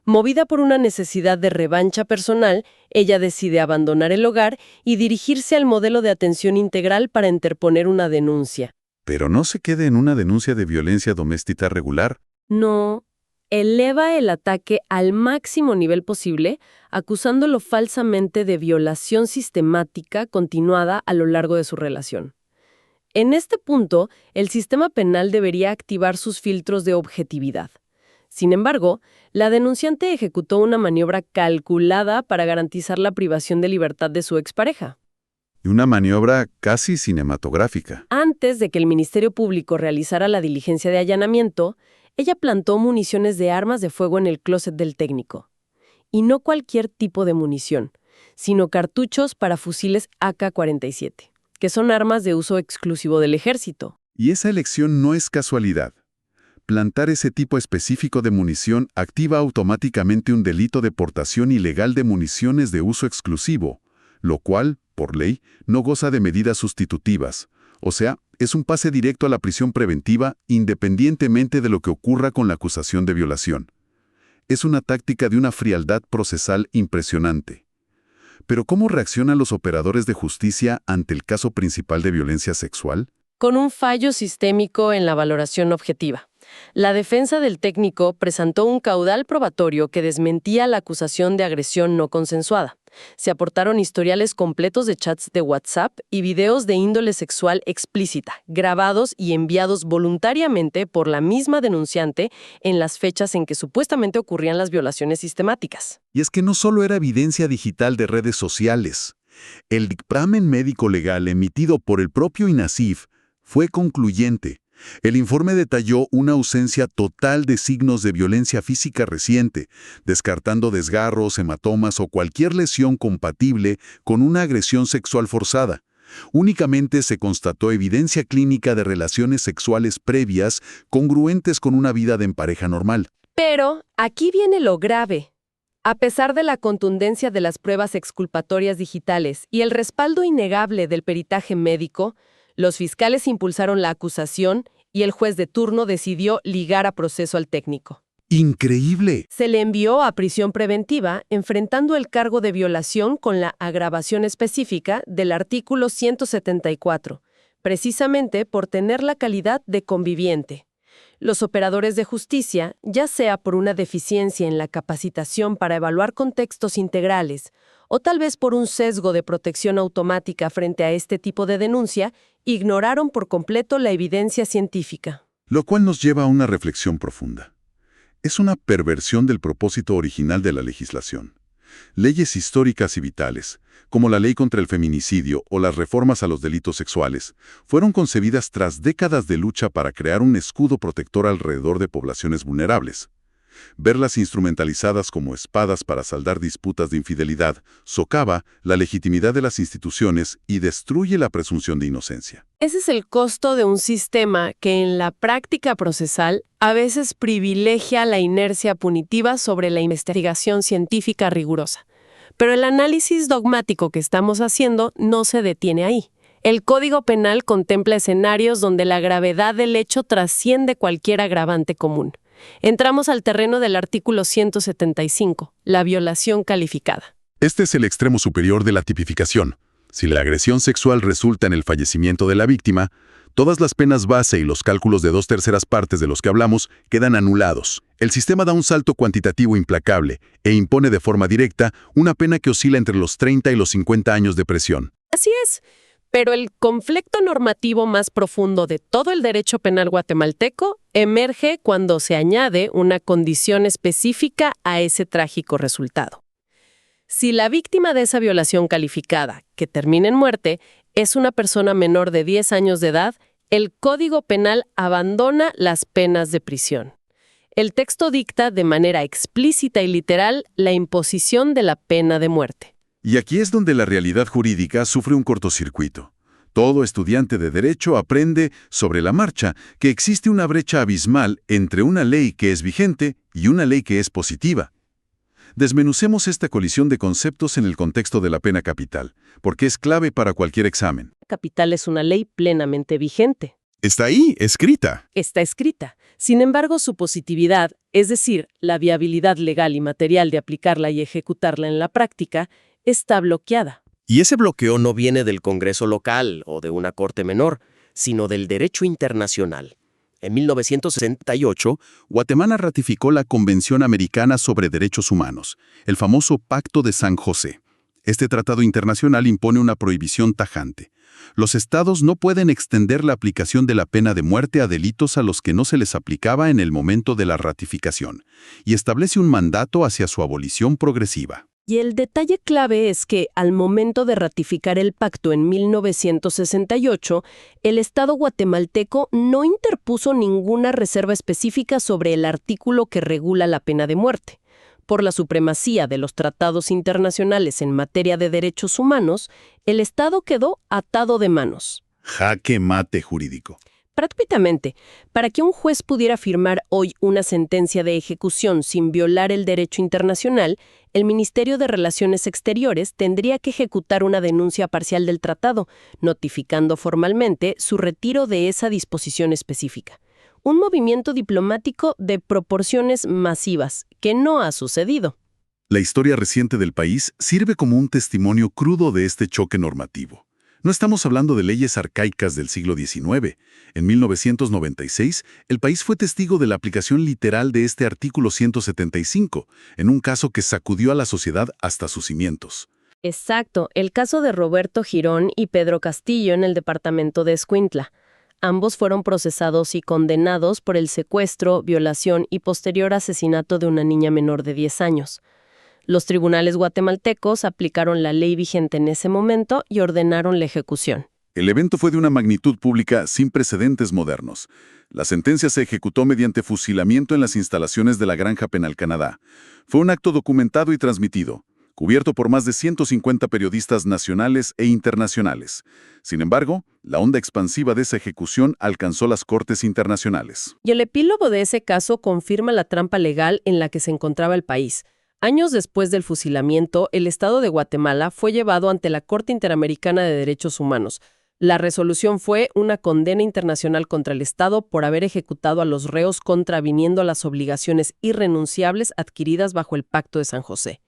Movida por una necesidad de revancha personal, ella decide abandonar el hogar y dirigirse al modelo de atención integral para interponer una denuncia. Pero no se quede en una denuncia de violencia doméstica regular. No, eleva el ataque al máximo nivel posible, acusándolo falsamente de violación sistemática continuada a lo largo de su relación. En este punto, el sistema penal debería activar sus filtros de objetividad. Sin embargo, la denunciante ejecutó una maniobra calculada para garantizar la privación de libertad de su expareja. Y una maniobra casi cinematográfica. Antes de que el Ministerio Público realizara la diligencia de allanamiento, ella plantó municiones de armas de fuego en el closet del técnico. Y no cualquier tipo de munición, sino cartuchos para fusiles AK-47, que son armas de uso exclusivo del ejército. Y esa elección no es casualidad. Plantar ese tipo específico de munición activa automáticamente un delito de portación ilegal de municiones de uso exclusivo, lo cual, por ley, no goza de medidas sustitutivas. O sea, es un pase directo a la prisión preventiva independientemente de lo que ocurra con la acusación de violación. Es una táctica de una frialdad procesal impresionante. Pero ¿cómo reaccionan los operadores de justicia ante el caso principal de violencia sexual? Con un fallo sistémico en la valoración objetiva. La defensa del técnico presentó un caudal probatorio que desmentía la acusación de agresión no consensuada. Se aportaron historiales completos de chats de WhatsApp y videos de índole sexual explícita, grabados y enviados voluntariamente por la misma denunciante en las fechas en que supuestamente ocurrían las violaciones sistemáticas. Y es que no solo era evidencia digital de redes sociales. El dictamen médico legal emitido por el propio INASIF fue concluyente. El informe detalló una ausencia total de signos de violencia física reciente, descartando desgarros, hematomas o cualquier lesión compatible con una agresión sexual forzada. Únicamente se constató evidencia clínica de relaciones sexuales previas congruentes con una vida de pareja normal. Pero aquí viene lo grave. A pesar de la contundencia de las pruebas exculpatorias digitales y el respaldo innegable del peritaje médico, los fiscales impulsaron la acusación y el juez de turno decidió ligar a proceso al técnico. ¡Increíble! Se le envió a prisión preventiva, enfrentando el cargo de violación con la agravación específica del artículo 174, precisamente por tener la calidad de conviviente. Los operadores de justicia, ya sea por una deficiencia en la capacitación para evaluar contextos integrales o tal vez por un sesgo de protección automática frente a este tipo de denuncia, ignoraron por completo la evidencia científica. Lo cual nos lleva a una reflexión profunda. Es una perversión del propósito original de la legislación. Leyes históricas y vitales, como la ley contra el feminicidio o las reformas a los delitos sexuales, fueron concebidas tras décadas de lucha para crear un escudo protector alrededor de poblaciones vulnerables. Verlas instrumentalizadas como espadas para saldar disputas de infidelidad socava la legitimidad de las instituciones y destruye la presunción de inocencia. Ese es el costo de un sistema que en la práctica procesal a veces privilegia la inercia punitiva sobre la investigación científica rigurosa. Pero el análisis dogmático que estamos haciendo no se detiene ahí. El Código Penal contempla escenarios donde la gravedad del hecho trasciende cualquier agravante común. Entramos al terreno del artículo 175, la violación calificada. Este es el extremo superior de la tipificación. Si la agresión sexual resulta en el fallecimiento de la víctima, todas las penas base y los cálculos de 2/3 partes de los que hablamos quedan anulados. El sistema da un salto cuantitativo implacable e impone de forma directa una pena que oscila entre los 30 y los 50 años de prisión. Así es. Pero el conflicto normativo más profundo de todo el derecho penal guatemalteco emerge cuando se añade una condición específica a ese trágico resultado. Si la víctima de esa violación calificada, que termina en muerte, es una persona menor de 10 años de edad, el Código Penal abandona las penas de prisión. El texto dicta de manera explícita y literal la imposición de la pena de muerte. Y aquí es donde la realidad jurídica sufre un cortocircuito. Todo estudiante de Derecho aprende sobre la marcha que existe una brecha abismal entre una ley que es vigente y una ley que es positiva. Desmenucemos esta colisión de conceptos en el contexto de la pena capital, porque es clave para cualquier examen. Capital es una ley plenamente vigente. Está ahí, escrita. Está escrita. Sin embargo, su positividad, es decir, la viabilidad legal y material de aplicarla y ejecutarla en la práctica, está bloqueada. Y ese bloqueo no viene del Congreso local o de una corte menor, sino del derecho internacional. En 1968, Guatemala ratificó la Convención Americana sobre Derechos Humanos, el famoso Pacto de San José. Este tratado internacional impone una prohibición tajante. Los estados no pueden extender la aplicación de la pena de muerte a delitos a los que no se les aplicaba en el momento de la ratificación, y establece un mandato hacia su abolición progresiva. Y el detalle clave es que, al momento de ratificar el pacto en 1968, el Estado guatemalteco no interpuso ninguna reserva específica sobre el artículo que regula la pena de muerte. Por la supremacía de los tratados internacionales en materia de derechos humanos, el Estado quedó atado de manos. Jaque mate jurídico. Prácticamente, para que un juez pudiera firmar hoy una sentencia de ejecución sin violar el derecho internacional, el Ministerio de Relaciones Exteriores tendría que ejecutar una denuncia parcial del tratado, notificando formalmente su retiro de esa disposición específica. Un movimiento diplomático de proporciones masivas, que no ha sucedido. La historia reciente del país sirve como un testimonio crudo de este choque normativo. No estamos hablando de leyes arcaicas del siglo XIX. En 1996, el país fue testigo de la aplicación literal de este artículo 175, en un caso que sacudió a la sociedad hasta sus cimientos. Exacto, el caso de Roberto Girón y Pedro Castillo en el departamento de Escuintla. Ambos fueron procesados y condenados por el secuestro, violación y posterior asesinato de una niña menor de 10 años. Los tribunales guatemaltecos aplicaron la ley vigente en ese momento y ordenaron la ejecución. El evento fue de una magnitud pública sin precedentes modernos. La sentencia se ejecutó mediante fusilamiento en las instalaciones de la Granja Penal Canadá. Fue un acto documentado y transmitido, cubierto por más de 150 periodistas nacionales e internacionales. Sin embargo, la onda expansiva de esa ejecución alcanzó las cortes internacionales. Y el epílogo de ese caso confirma la trampa legal en la que se encontraba el país. Años después del fusilamiento, el Estado de Guatemala fue llevado ante la Corte Interamericana de Derechos Humanos. La resolución fue una condena internacional contra el Estado por haber ejecutado a los reos contraviniendo las obligaciones irrenunciables adquiridas bajo el Pacto de San José.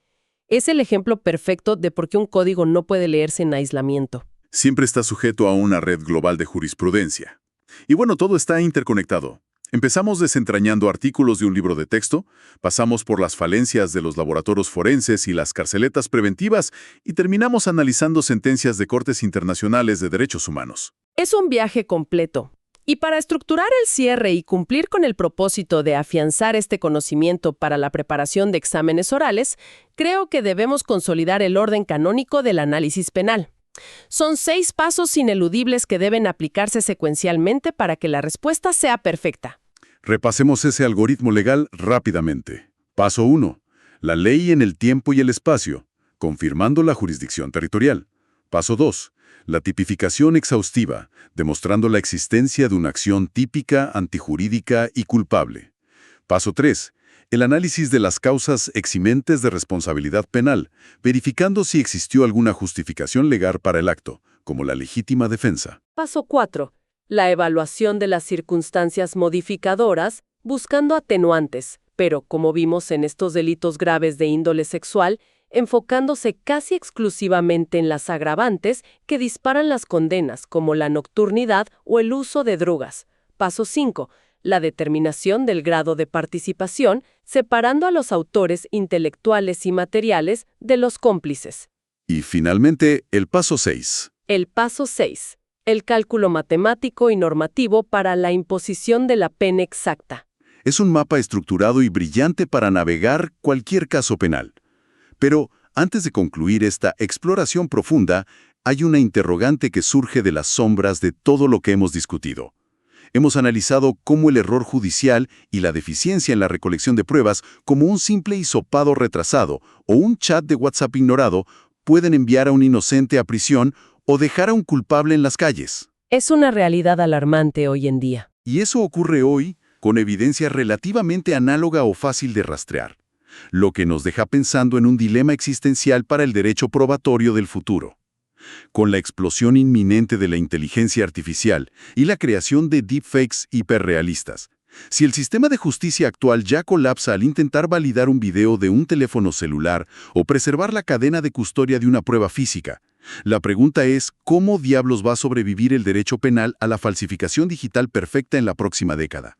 Es el ejemplo perfecto de por qué un código no puede leerse en aislamiento. Siempre está sujeto a una red global de jurisprudencia. Y bueno, todo está interconectado. Empezamos desentrañando artículos de un libro de texto, pasamos por las falencias de los laboratorios forenses y las carceletas preventivas y terminamos analizando sentencias de cortes internacionales de derechos humanos. Es un viaje completo. Y para estructurar el cierre y cumplir con el propósito de afianzar este conocimiento para la preparación de exámenes orales, creo que debemos consolidar el orden canónico del análisis penal. Son 6 pasos ineludibles que deben aplicarse secuencialmente para que la respuesta sea perfecta. Repasemos ese algoritmo legal rápidamente. Paso 1. La ley en el tiempo y el espacio, confirmando la jurisdicción territorial. Paso 2. La tipificación exhaustiva, demostrando la existencia de una acción típica, antijurídica y culpable. Paso 3. El análisis de las causas eximentes de responsabilidad penal, verificando si existió alguna justificación legal para el acto, como la legítima defensa. Paso 4. La evaluación de las circunstancias modificadoras, buscando atenuantes, pero, como vimos en estos delitos graves de índole sexual, enfocándose casi exclusivamente en las agravantes que disparan las condenas, como la nocturnidad o el uso de drogas. Paso 5. La determinación del grado de participación, separando a los autores intelectuales y materiales de los cómplices. Y finalmente, el paso 6. El paso 6. El cálculo matemático y normativo para la imposición de la pena exacta. Es un mapa estructurado y brillante para navegar cualquier caso penal. Pero, antes de concluir esta exploración profunda, hay una interrogante que surge de las sombras de todo lo que hemos discutido. Hemos analizado cómo el error judicial y la deficiencia en la recolección de pruebas, como un simple hisopado retrasado o un chat de WhatsApp ignorado, pueden enviar a un inocente a prisión o dejar a un culpable en las calles. Es una realidad alarmante hoy en día. Y eso ocurre hoy con evidencia relativamente análoga o fácil de rastrear, lo que nos deja pensando en un dilema existencial para el derecho probatorio del futuro. Con la explosión inminente de la inteligencia artificial y la creación de deepfakes hiperrealistas, si el sistema de justicia actual ya colapsa al intentar validar un video de un teléfono celular o preservar la cadena de custodia de una prueba física, la pregunta es ¿cómo diablos va a sobrevivir el derecho penal a la falsificación digital perfecta en la próxima década?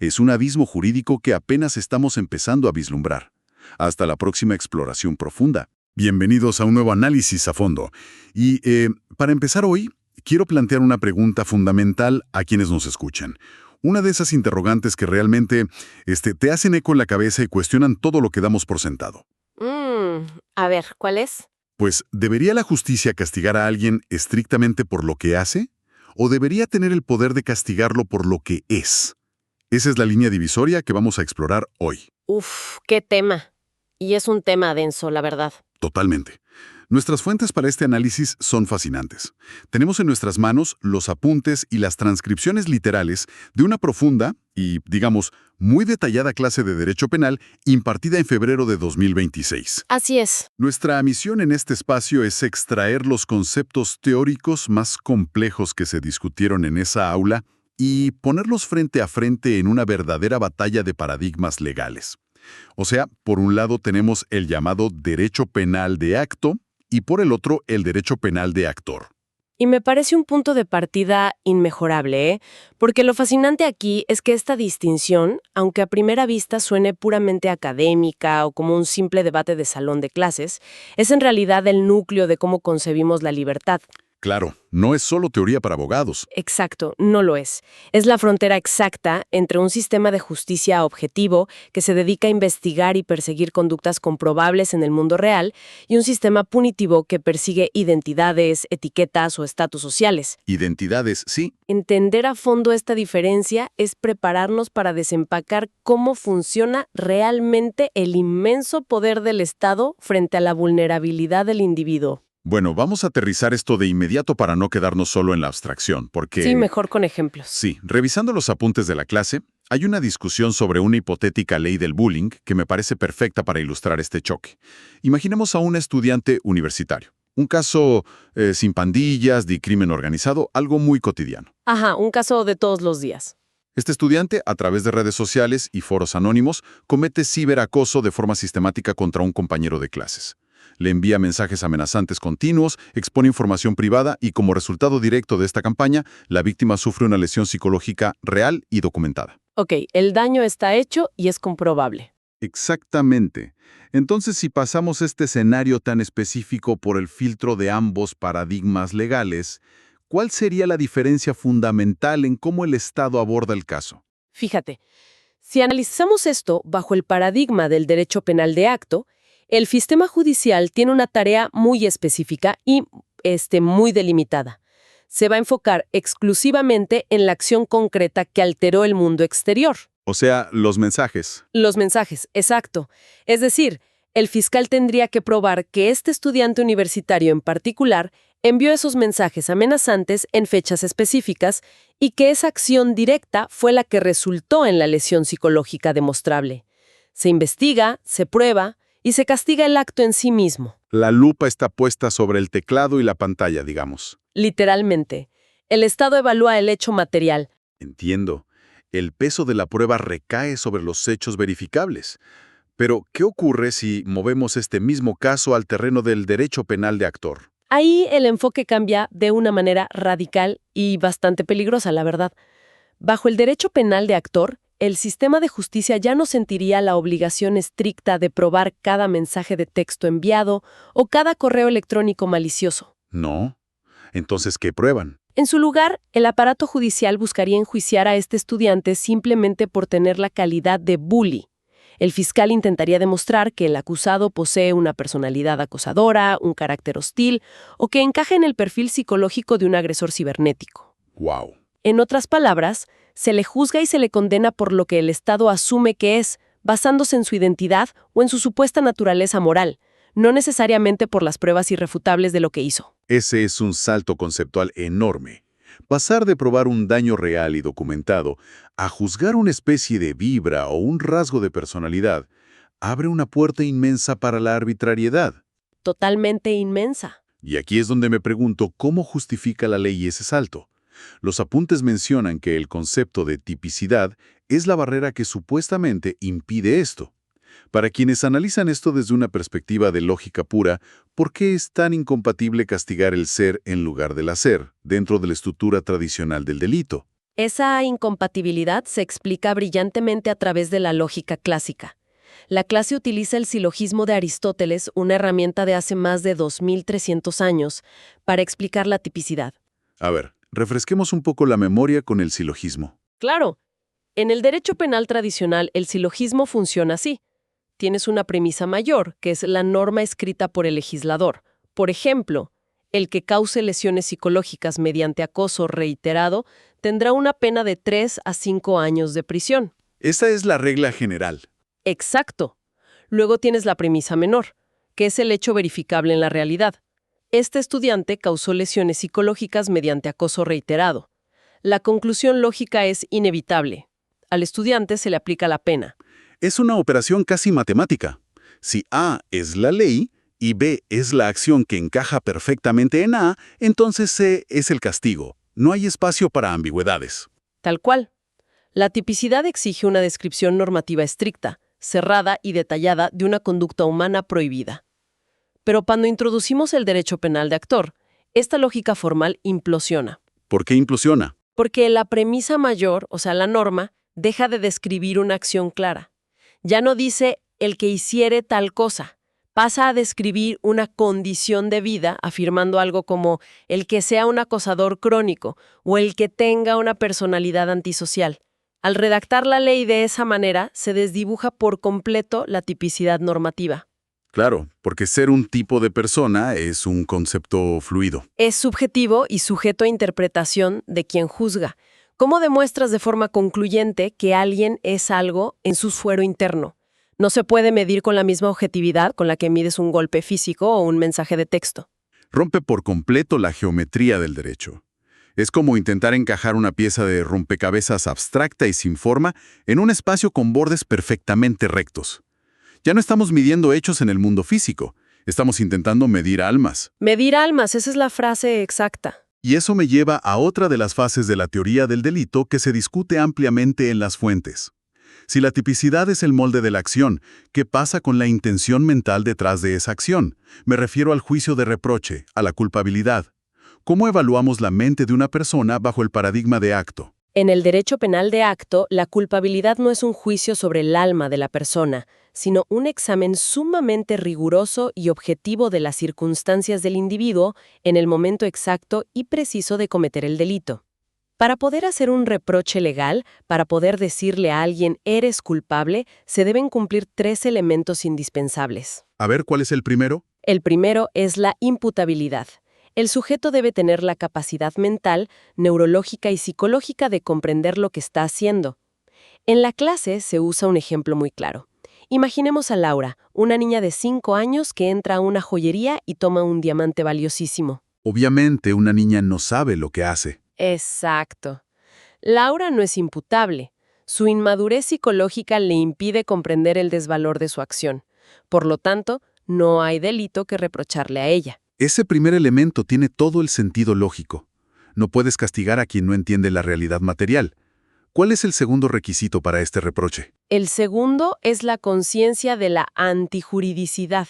Es un abismo jurídico que apenas estamos empezando a vislumbrar. Hasta la próxima exploración profunda. Bienvenidos a un nuevo análisis a fondo. Y para empezar hoy, quiero plantear una pregunta fundamental a quienes nos escuchan. Una de esas interrogantes que realmente te hacen eco en la cabeza y cuestionan todo lo que damos por sentado. A ver, ¿cuál es? Pues, ¿debería la justicia castigar a alguien estrictamente por lo que hace? ¿O debería tener el poder de castigarlo por lo que es? Esa es la línea divisoria que vamos a explorar hoy. Uf, qué tema. Y es un tema denso, la verdad. Totalmente. Nuestras fuentes para este análisis son fascinantes. Tenemos en nuestras manos los apuntes y las transcripciones literales de una profunda y, digamos, muy detallada clase de Derecho Penal impartida en febrero de 2026. Así es. Nuestra misión en este espacio es extraer los conceptos teóricos más complejos que se discutieron en esa aula y ponerlos frente a frente en una verdadera batalla de paradigmas legales. O sea, por un lado tenemos el llamado derecho penal de acto y por el otro el derecho penal de actor. Y me parece un punto de partida inmejorable, ¿eh? Porque lo fascinante aquí es que esta distinción, aunque a primera vista suene puramente académica o como un simple debate de salón de clases, es en realidad el núcleo de cómo concebimos la libertad. Claro, no es solo teoría para abogados. Exacto, no lo es. Es la frontera exacta entre un sistema de justicia objetivo que se dedica a investigar y perseguir conductas comprobables en el mundo real y un sistema punitivo que persigue identidades, etiquetas o estatus sociales. Identidades, sí. Entender a fondo esta diferencia es prepararnos para desempacar cómo funciona realmente el inmenso poder del Estado frente a la vulnerabilidad del individuo. Bueno, vamos a aterrizar esto de inmediato para no quedarnos solo en la abstracción, porque... Sí, mejor con ejemplos. Sí, revisando los apuntes de la clase, hay una discusión sobre una hipotética ley del bullying que me parece perfecta para ilustrar este choque. Imaginemos a un estudiante universitario. Un caso sin pandillas, de crimen organizado, algo muy cotidiano. Ajá, un caso de todos los días. Este estudiante, a través de redes sociales y foros anónimos, comete ciberacoso de forma sistemática contra un compañero de clases. Le envía mensajes amenazantes continuos, expone información privada y como resultado directo de esta campaña, la víctima sufre una lesión psicológica real y documentada. Ok, el daño está hecho y es comprobable. Exactamente. Entonces, si pasamos este escenario tan específico por el filtro de ambos paradigmas legales, ¿cuál sería la diferencia fundamental en cómo el Estado aborda el caso? Fíjate, si analizamos esto bajo el paradigma del derecho penal de acto, el sistema judicial tiene una tarea muy específica y muy delimitada. Se va a enfocar exclusivamente en la acción concreta que alteró el mundo exterior. O sea, los mensajes. Los mensajes, exacto. Es decir, el fiscal tendría que probar que este estudiante universitario en particular envió esos mensajes amenazantes en fechas específicas y que esa acción directa fue la que resultó en la lesión psicológica demostrable. Se investiga, se prueba y se castiga el acto en sí mismo. La lupa está puesta sobre el teclado y la pantalla, digamos. Literalmente. El Estado evalúa el hecho material. Entiendo. El peso de la prueba recae sobre los hechos verificables. Pero, ¿qué ocurre si movemos este mismo caso al terreno del derecho penal de actor? Ahí el enfoque cambia de una manera radical y bastante peligrosa, la verdad. Bajo el derecho penal de actor, el sistema de justicia ya no sentiría la obligación estricta de probar cada mensaje de texto enviado o cada correo electrónico malicioso. No. Entonces, ¿qué prueban? En su lugar, el aparato judicial buscaría enjuiciar a este estudiante simplemente por tener la calidad de bully. El fiscal intentaría demostrar que el acusado posee una personalidad acosadora, un carácter hostil o que encaja en el perfil psicológico de un agresor cibernético. ¡Wow! En otras palabras, se le juzga y se le condena por lo que el Estado asume que es, basándose en su identidad o en su supuesta naturaleza moral, no necesariamente por las pruebas irrefutables de lo que hizo. Ese es un salto conceptual enorme. Pasar de probar un daño real y documentado a juzgar una especie de vibra o un rasgo de personalidad abre una puerta inmensa para la arbitrariedad. Totalmente inmensa. Y aquí es donde me pregunto cómo justifica la ley ese salto. Los apuntes mencionan que el concepto de tipicidad es la barrera que supuestamente impide esto. Para quienes analizan esto desde una perspectiva de lógica pura, ¿por qué es tan incompatible castigar el ser en lugar del hacer, dentro de la estructura tradicional del delito? Esa incompatibilidad se explica brillantemente a través de la lógica clásica. La clase utiliza el silogismo de Aristóteles, una herramienta de hace más de 2300 años, para explicar la tipicidad. A ver, refresquemos un poco la memoria con el silogismo. Claro, en el derecho penal tradicional el silogismo funciona así. Tienes una premisa mayor, que es la norma escrita por el legislador. Por ejemplo, el que cause lesiones psicológicas mediante acoso reiterado tendrá una pena de 3 a 5 años de prisión. Esa es la regla general. Exacto. Luego tienes la premisa menor, que es el hecho verificable en la realidad. Este estudiante causó lesiones psicológicas mediante acoso reiterado. La conclusión lógica es inevitable. Al estudiante se le aplica la pena. Es una operación casi matemática. Si A es la ley y B es la acción que encaja perfectamente en A, entonces C es el castigo. No hay espacio para ambigüedades. Tal cual. La tipicidad exige una descripción normativa estricta, cerrada y detallada de una conducta humana prohibida. Pero cuando introducimos el derecho penal de actor, esta lógica formal implosiona. ¿Por qué implosiona? Porque la premisa mayor, o sea, la norma, deja de describir una acción clara. Ya no dice el que hiciere tal cosa. Pasa a describir una condición de vida, afirmando algo como el que sea un acosador crónico o el que tenga una personalidad antisocial. Al redactar la ley de esa manera, se desdibuja por completo la tipicidad normativa. Claro, porque ser un tipo de persona es un concepto fluido. Es subjetivo y sujeto a interpretación de quien juzga. ¿Cómo demuestras de forma concluyente que alguien es algo en su fuero interno? No se puede medir con la misma objetividad con la que mides un golpe físico o un mensaje de texto. Rompe por completo la geometría del derecho. Es como intentar encajar una pieza de rompecabezas abstracta y sin forma en un espacio con bordes perfectamente rectos. Ya no estamos midiendo hechos en el mundo físico, estamos intentando medir almas. Medir almas, esa es la frase exacta. Y eso me lleva a otra de las fases de la teoría del delito que se discute ampliamente en las fuentes. Si la tipicidad es el molde de la acción, ¿qué pasa con la intención mental detrás de esa acción? Me refiero al juicio de reproche, a la culpabilidad. ¿Cómo evaluamos la mente de una persona bajo el paradigma de acto? En el derecho penal de acto, la culpabilidad no es un juicio sobre el alma de la persona, sino un examen sumamente riguroso y objetivo de las circunstancias del individuo en el momento exacto y preciso de cometer el delito. Para poder hacer un reproche legal, para poder decirle a alguien «eres culpable», se deben cumplir 3 elementos indispensables. A ver, ¿cuál es el primero? El primero es la imputabilidad. El sujeto debe tener la capacidad mental, neurológica y psicológica de comprender lo que está haciendo. En la clase se usa un ejemplo muy claro. Imaginemos a Laura, una niña de 5 años que entra a una joyería y toma un diamante valiosísimo. Obviamente, una niña no sabe lo que hace. Exacto. Laura no es imputable. Su inmadurez psicológica le impide comprender el desvalor de su acción. Por lo tanto, no hay delito que reprocharle a ella. Ese primer elemento tiene todo el sentido lógico. No puedes castigar a quien no entiende la realidad material. ¿Cuál es el segundo requisito para este reproche? El segundo es la conciencia de la antijuridicidad.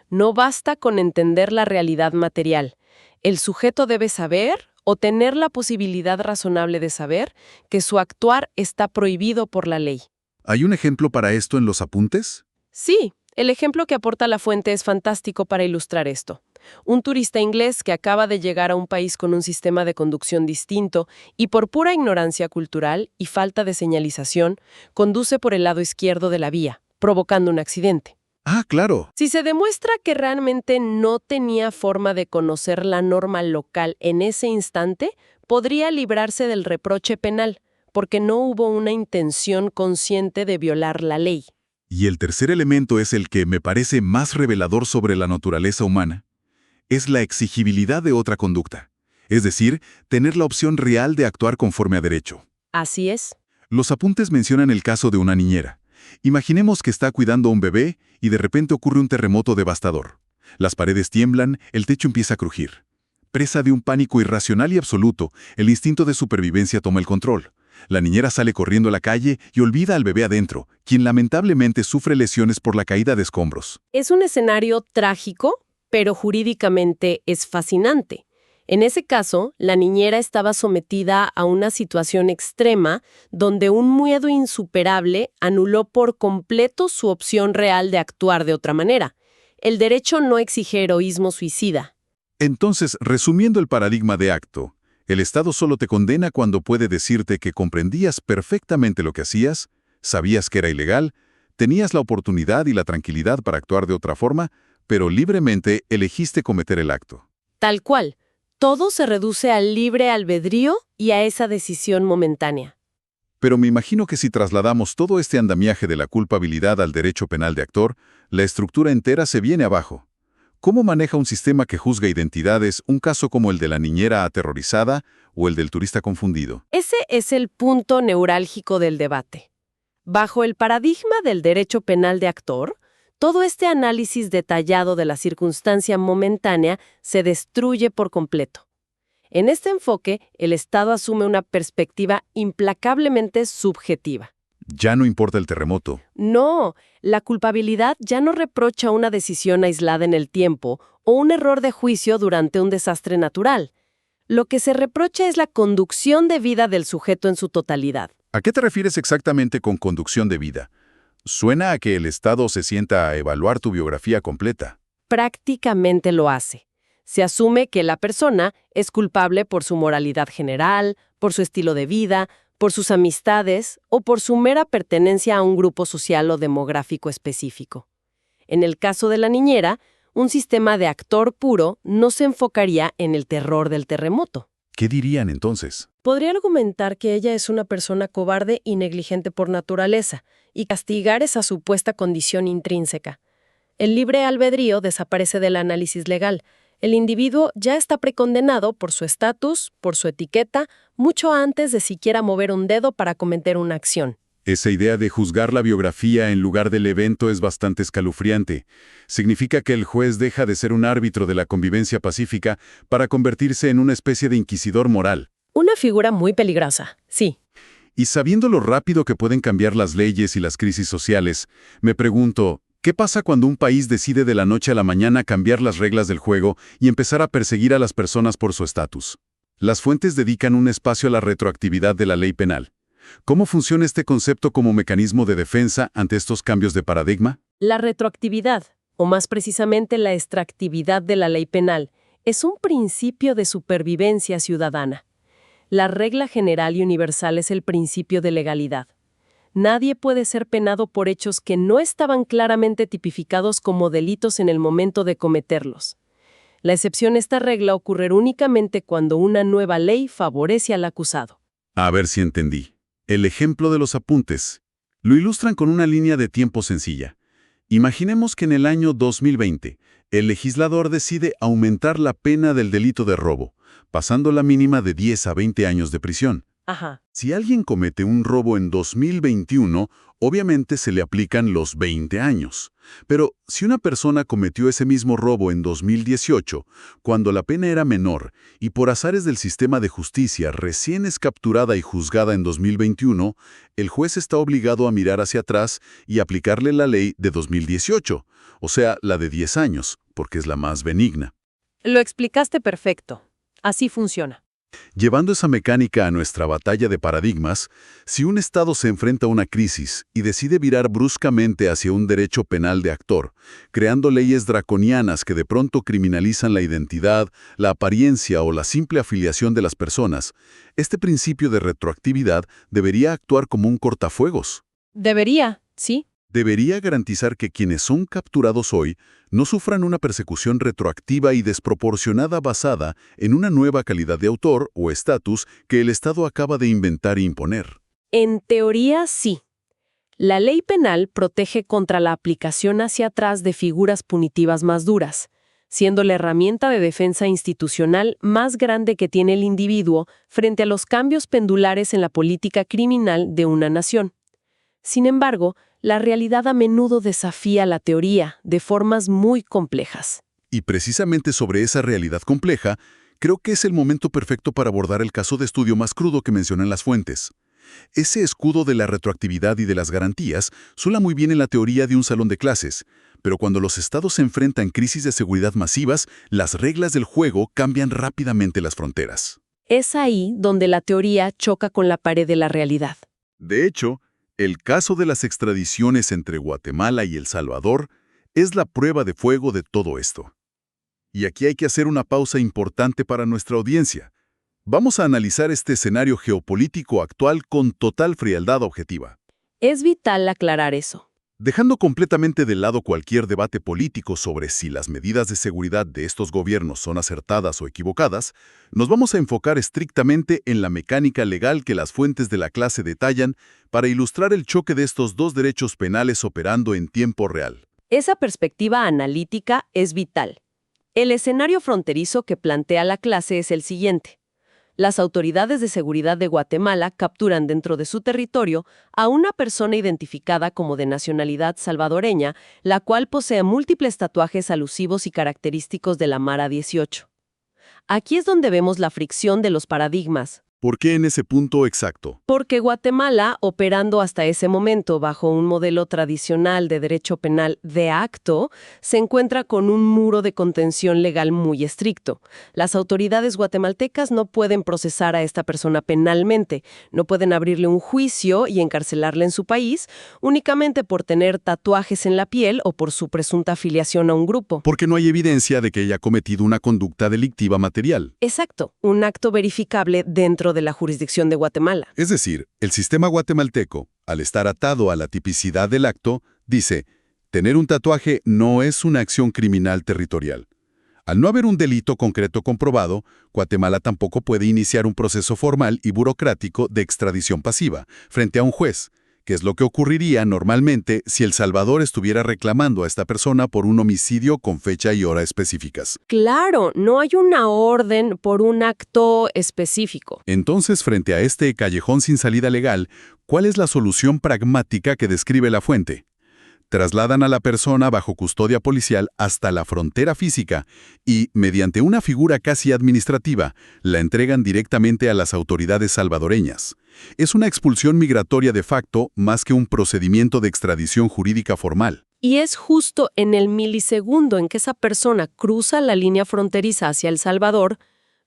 No basta con entender la realidad material. El sujeto debe saber o tener la posibilidad razonable de saber que su actuar está prohibido por la ley. ¿Hay un ejemplo para esto en los apuntes? Sí, el ejemplo que aporta la fuente es fantástico para ilustrar esto. Un turista inglés que acaba de llegar a un país con un sistema de conducción distinto y por pura ignorancia cultural y falta de señalización, conduce por el lado izquierdo de la vía, provocando un accidente. Ah, claro. Si se demuestra que realmente no tenía forma de conocer la norma local en ese instante, podría librarse del reproche penal, porque no hubo una intención consciente de violar la ley. Y el tercer elemento es el que me parece más revelador sobre la naturaleza humana. Es la exigibilidad de otra conducta. Es decir, tener la opción real de actuar conforme a derecho. Así es. Los apuntes mencionan el caso de una niñera. Imaginemos que está cuidando a un bebé y de repente ocurre un terremoto devastador. Las paredes tiemblan, el techo empieza a crujir. Presa de un pánico irracional y absoluto, el instinto de supervivencia toma el control. La niñera sale corriendo a la calle y olvida al bebé adentro, quien lamentablemente sufre lesiones por la caída de escombros. Es un escenario trágico, pero jurídicamente es fascinante. En ese caso, la niñera estaba sometida a una situación extrema donde un miedo insuperable anuló por completo su opción real de actuar de otra manera. El derecho no exige heroísmo suicida. Entonces, resumiendo el paradigma de acto, el Estado solo te condena cuando puede decirte que comprendías perfectamente lo que hacías, sabías que era ilegal, tenías la oportunidad y la tranquilidad para actuar de otra forma, pero libremente elegiste cometer el acto. Tal cual. Todo se reduce al libre albedrío y a esa decisión momentánea. Pero me imagino que si trasladamos todo este andamiaje de la culpabilidad al derecho penal de actor, la estructura entera se viene abajo. ¿Cómo maneja un sistema que juzga identidades un caso como el de la niñera aterrorizada o el del turista confundido? Ese es el punto neurálgico del debate. Bajo el paradigma del derecho penal de actor, todo este análisis detallado de la circunstancia momentánea se destruye por completo. En este enfoque, el Estado asume una perspectiva implacablemente subjetiva. Ya no importa el terremoto. No, la culpabilidad ya no reprocha una decisión aislada en el tiempo o un error de juicio durante un desastre natural. Lo que se reprocha es la conducción de vida del sujeto en su totalidad. ¿A qué te refieres exactamente con conducción de vida? Suena a que el Estado se sienta a evaluar tu biografía completa. Prácticamente lo hace. Se asume que la persona es culpable por su moralidad general, por su estilo de vida, por sus amistades o por su mera pertenencia a un grupo social o demográfico específico. En el caso de la niñera, un sistema de actor puro no se enfocaría en el terror del terremoto. ¿Qué dirían entonces? Podría argumentar que ella es una persona cobarde y negligente por naturaleza, y castigar esa supuesta condición intrínseca. El libre albedrío desaparece del análisis legal. El individuo ya está precondenado por su estatus, por su etiqueta, mucho antes de siquiera mover un dedo para cometer una acción. Esa idea de juzgar la biografía en lugar del evento es bastante escalofriante. Significa que el juez deja de ser un árbitro de la convivencia pacífica para convertirse en una especie de inquisidor moral. Una figura muy peligrosa, sí. Y sabiendo lo rápido que pueden cambiar las leyes y las crisis sociales, me pregunto, ¿qué pasa cuando un país decide de la noche a la mañana cambiar las reglas del juego y empezar a perseguir a las personas por su estatus? Las fuentes dedican un espacio a la retroactividad de la ley penal. ¿Cómo funciona este concepto como mecanismo de defensa ante estos cambios de paradigma? La retroactividad, o más precisamente la extractividad de la ley penal, es un principio de supervivencia ciudadana. La regla general y universal es el principio de legalidad. Nadie puede ser penado por hechos que no estaban claramente tipificados como delitos en el momento de cometerlos. La excepción a esta regla ocurre únicamente cuando una nueva ley favorece al acusado. A ver si entendí. El ejemplo de los apuntes. Lo ilustran con una línea de tiempo sencilla. Imaginemos que en el año 2020, el legislador decide aumentar la pena del delito de robo, pasando la mínima de 10 a 20 años de prisión. Ajá. Si alguien comete un robo en 2021, obviamente se le aplican los 20 años. Pero si una persona cometió ese mismo robo en 2018, cuando la pena era menor, y por azares del sistema de justicia recién es capturada y juzgada en 2021, el juez está obligado a mirar hacia atrás y aplicarle la ley de 2018, o sea, la de 10 años, porque es la más benigna. Lo explicaste perfecto. Así funciona. Llevando esa mecánica a nuestra batalla de paradigmas, si un Estado se enfrenta a una crisis y decide virar bruscamente hacia un derecho penal de actor, creando leyes draconianas que de pronto criminalizan la identidad, la apariencia o la simple afiliación de las personas, este principio de retroactividad debería actuar como un cortafuegos. Debería, sí. Debería garantizar que quienes son capturados hoy no sufran una persecución retroactiva y desproporcionada basada en una nueva calidad de autor o estatus que el Estado acaba de inventar e imponer. En teoría, sí. La ley penal protege contra la aplicación hacia atrás de figuras punitivas más duras, siendo la herramienta de defensa institucional más grande que tiene el individuo frente a los cambios pendulares en la política criminal de una nación. Sin embargo, la realidad a menudo desafía la teoría de formas muy complejas. Y precisamente sobre esa realidad compleja, creo que es el momento perfecto para abordar el caso de estudio más crudo que mencionan las fuentes. Ese escudo de la retroactividad y de las garantías suena muy bien en la teoría de un salón de clases, pero cuando los estados se enfrentan a crisis de seguridad masivas, las reglas del juego cambian rápidamente las fronteras. Es ahí donde la teoría choca con la pared de la realidad. De hecho, el caso de las extradiciones entre Guatemala y El Salvador es la prueba de fuego de todo esto. Y aquí hay que hacer una pausa importante para nuestra audiencia. Vamos a analizar este escenario geopolítico actual con total frialdad objetiva. Es vital aclarar eso. Dejando completamente de lado cualquier debate político sobre si las medidas de seguridad de estos gobiernos son acertadas o equivocadas, nos vamos a enfocar estrictamente en la mecánica legal que las fuentes de la clase detallan para ilustrar el choque de estos dos derechos penales operando en tiempo real. Esa perspectiva analítica es vital. El escenario fronterizo que plantea la clase es el siguiente. Las autoridades de seguridad de Guatemala capturan dentro de su territorio a una persona identificada como de nacionalidad salvadoreña, la cual posee múltiples tatuajes alusivos y característicos de la Mara 18. Aquí es donde vemos la fricción de los paradigmas, ¿Por qué en ese punto exacto? Porque Guatemala, operando hasta ese momento bajo un modelo tradicional de derecho penal de acto, se encuentra con un muro de contención legal muy estricto. Las autoridades guatemaltecas no pueden procesar a esta persona penalmente, no pueden abrirle un juicio y encarcelarle en su país únicamente por tener tatuajes en la piel o por su presunta afiliación a un grupo. Porque no hay evidencia de que haya cometido una conducta delictiva material. Exacto, un acto verificable dentro de la jurisdicción de Guatemala. Es decir, el sistema guatemalteco, al estar atado a la tipicidad del acto, dice, tener un tatuaje no es una acción criminal territorial. Al no haber un delito concreto comprobado, Guatemala tampoco puede iniciar un proceso formal y burocrático de extradición pasiva frente a un juez, que es lo que ocurriría normalmente si El Salvador estuviera reclamando a esta persona por un homicidio con fecha y hora específicas. Claro, no hay una orden por un acto específico. Entonces, frente a este callejón sin salida legal, ¿cuál es la solución pragmática que describe la fuente? Trasladan a la persona bajo custodia policial hasta la frontera física y, mediante una figura casi administrativa, la entregan directamente a las autoridades salvadoreñas. Es una expulsión migratoria de facto más que un procedimiento de extradición jurídica formal. Y es justo en el milisegundo en que esa persona cruza la línea fronteriza hacia El Salvador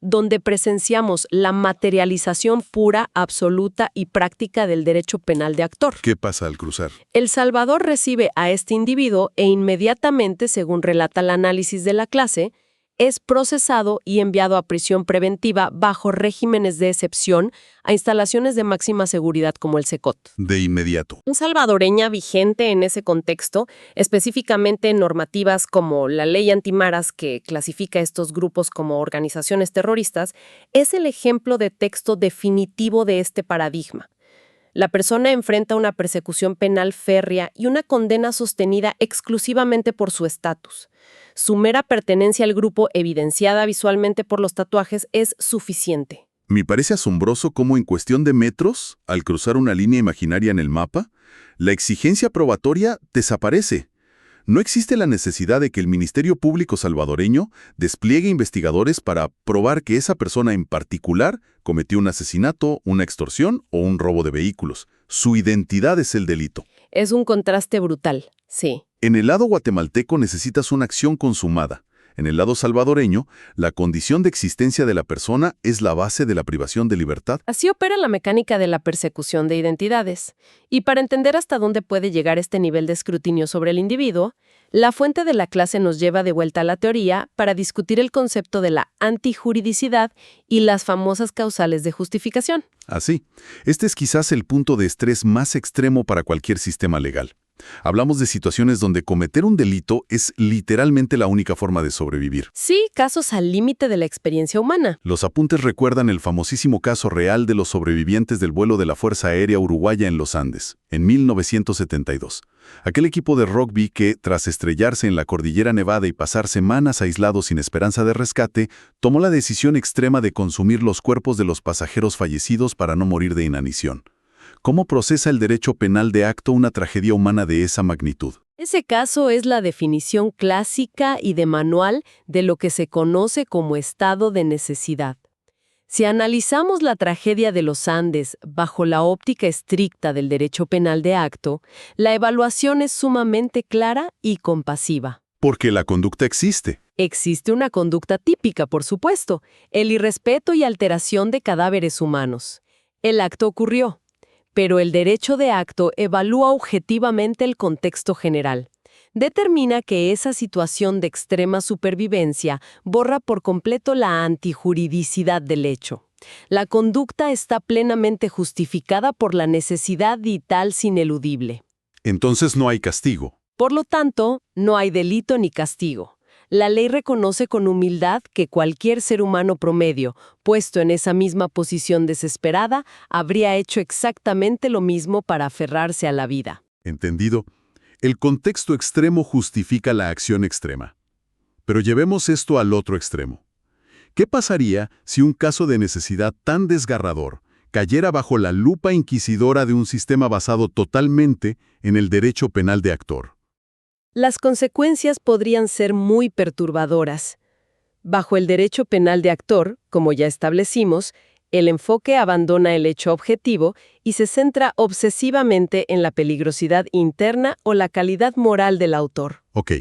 donde presenciamos la materialización pura, absoluta y práctica del derecho penal de actor. ¿Qué pasa al cruzar? El Salvador recibe a este individuo e inmediatamente, según relata el análisis de la clase, es procesado y enviado a prisión preventiva bajo regímenes de excepción a instalaciones de máxima seguridad como el SECOT. De inmediato. Un salvadoreña vigente en ese contexto, específicamente en normativas como la ley antimaras que clasifica a estos grupos como organizaciones terroristas, es el ejemplo de texto definitivo de este paradigma. La persona enfrenta una persecución penal férrea y una condena sostenida exclusivamente por su estatus. Su mera pertenencia al grupo, evidenciada visualmente por los tatuajes, es suficiente. Me parece asombroso cómo en cuestión de metros, al cruzar una línea imaginaria en el mapa, la exigencia probatoria desaparece. No existe la necesidad de que el Ministerio Público salvadoreño despliegue investigadores para probar que esa persona en particular cometió un asesinato, una extorsión o un robo de vehículos. Su identidad es el delito. Es un contraste brutal, sí. En el lado guatemalteco necesitas una acción consumada. En el lado salvadoreño, la condición de existencia de la persona es la base de la privación de libertad. Así opera la mecánica de la persecución de identidades. Y para entender hasta dónde puede llegar este nivel de escrutinio sobre el individuo, la fuente de la clase nos lleva de vuelta a la teoría para discutir el concepto de la antijuridicidad y las famosas causales de justificación. Así, este es quizás el punto de estrés más extremo para cualquier sistema legal. Hablamos de situaciones donde cometer un delito es literalmente la única forma de sobrevivir. Sí, casos al límite de la experiencia humana. Los apuntes recuerdan el famosísimo caso real de los sobrevivientes del vuelo de la Fuerza Aérea Uruguaya en los Andes, en 1972. Aquel equipo de rugby que, tras estrellarse en la Cordillera Nevada y pasar semanas aislados sin esperanza de rescate, tomó la decisión extrema de consumir los cuerpos de los pasajeros fallecidos para no morir de inanición. ¿Cómo procesa el derecho penal de acto una tragedia humana de esa magnitud? Ese caso es la definición clásica y de manual de lo que se conoce como estado de necesidad. Si analizamos la tragedia de los Andes bajo la óptica estricta del derecho penal de acto, la evaluación es sumamente clara y compasiva. Porque la conducta existe. Existe una conducta típica, por supuesto, el irrespeto y alteración de cadáveres humanos. El acto ocurrió. Pero el derecho de acto evalúa objetivamente el contexto general. Determina que esa situación de extrema supervivencia borra por completo la antijuridicidad del hecho. La conducta está plenamente justificada por la necesidad vital ineludible. Entonces no hay castigo. Por lo tanto, no hay delito ni castigo. La ley reconoce con humildad que cualquier ser humano promedio, puesto en esa misma posición desesperada, habría hecho exactamente lo mismo para aferrarse a la vida. Entendido. El contexto extremo justifica la acción extrema. Pero llevemos esto al otro extremo. ¿Qué pasaría si un caso de necesidad tan desgarrador cayera bajo la lupa inquisidora de un sistema basado totalmente en el derecho penal de actor? Las consecuencias podrían ser muy perturbadoras. Bajo el derecho penal de actor, como ya establecimos, El enfoque abandona el hecho objetivo y se centra obsesivamente en la peligrosidad interna o la calidad moral del autor. Ok.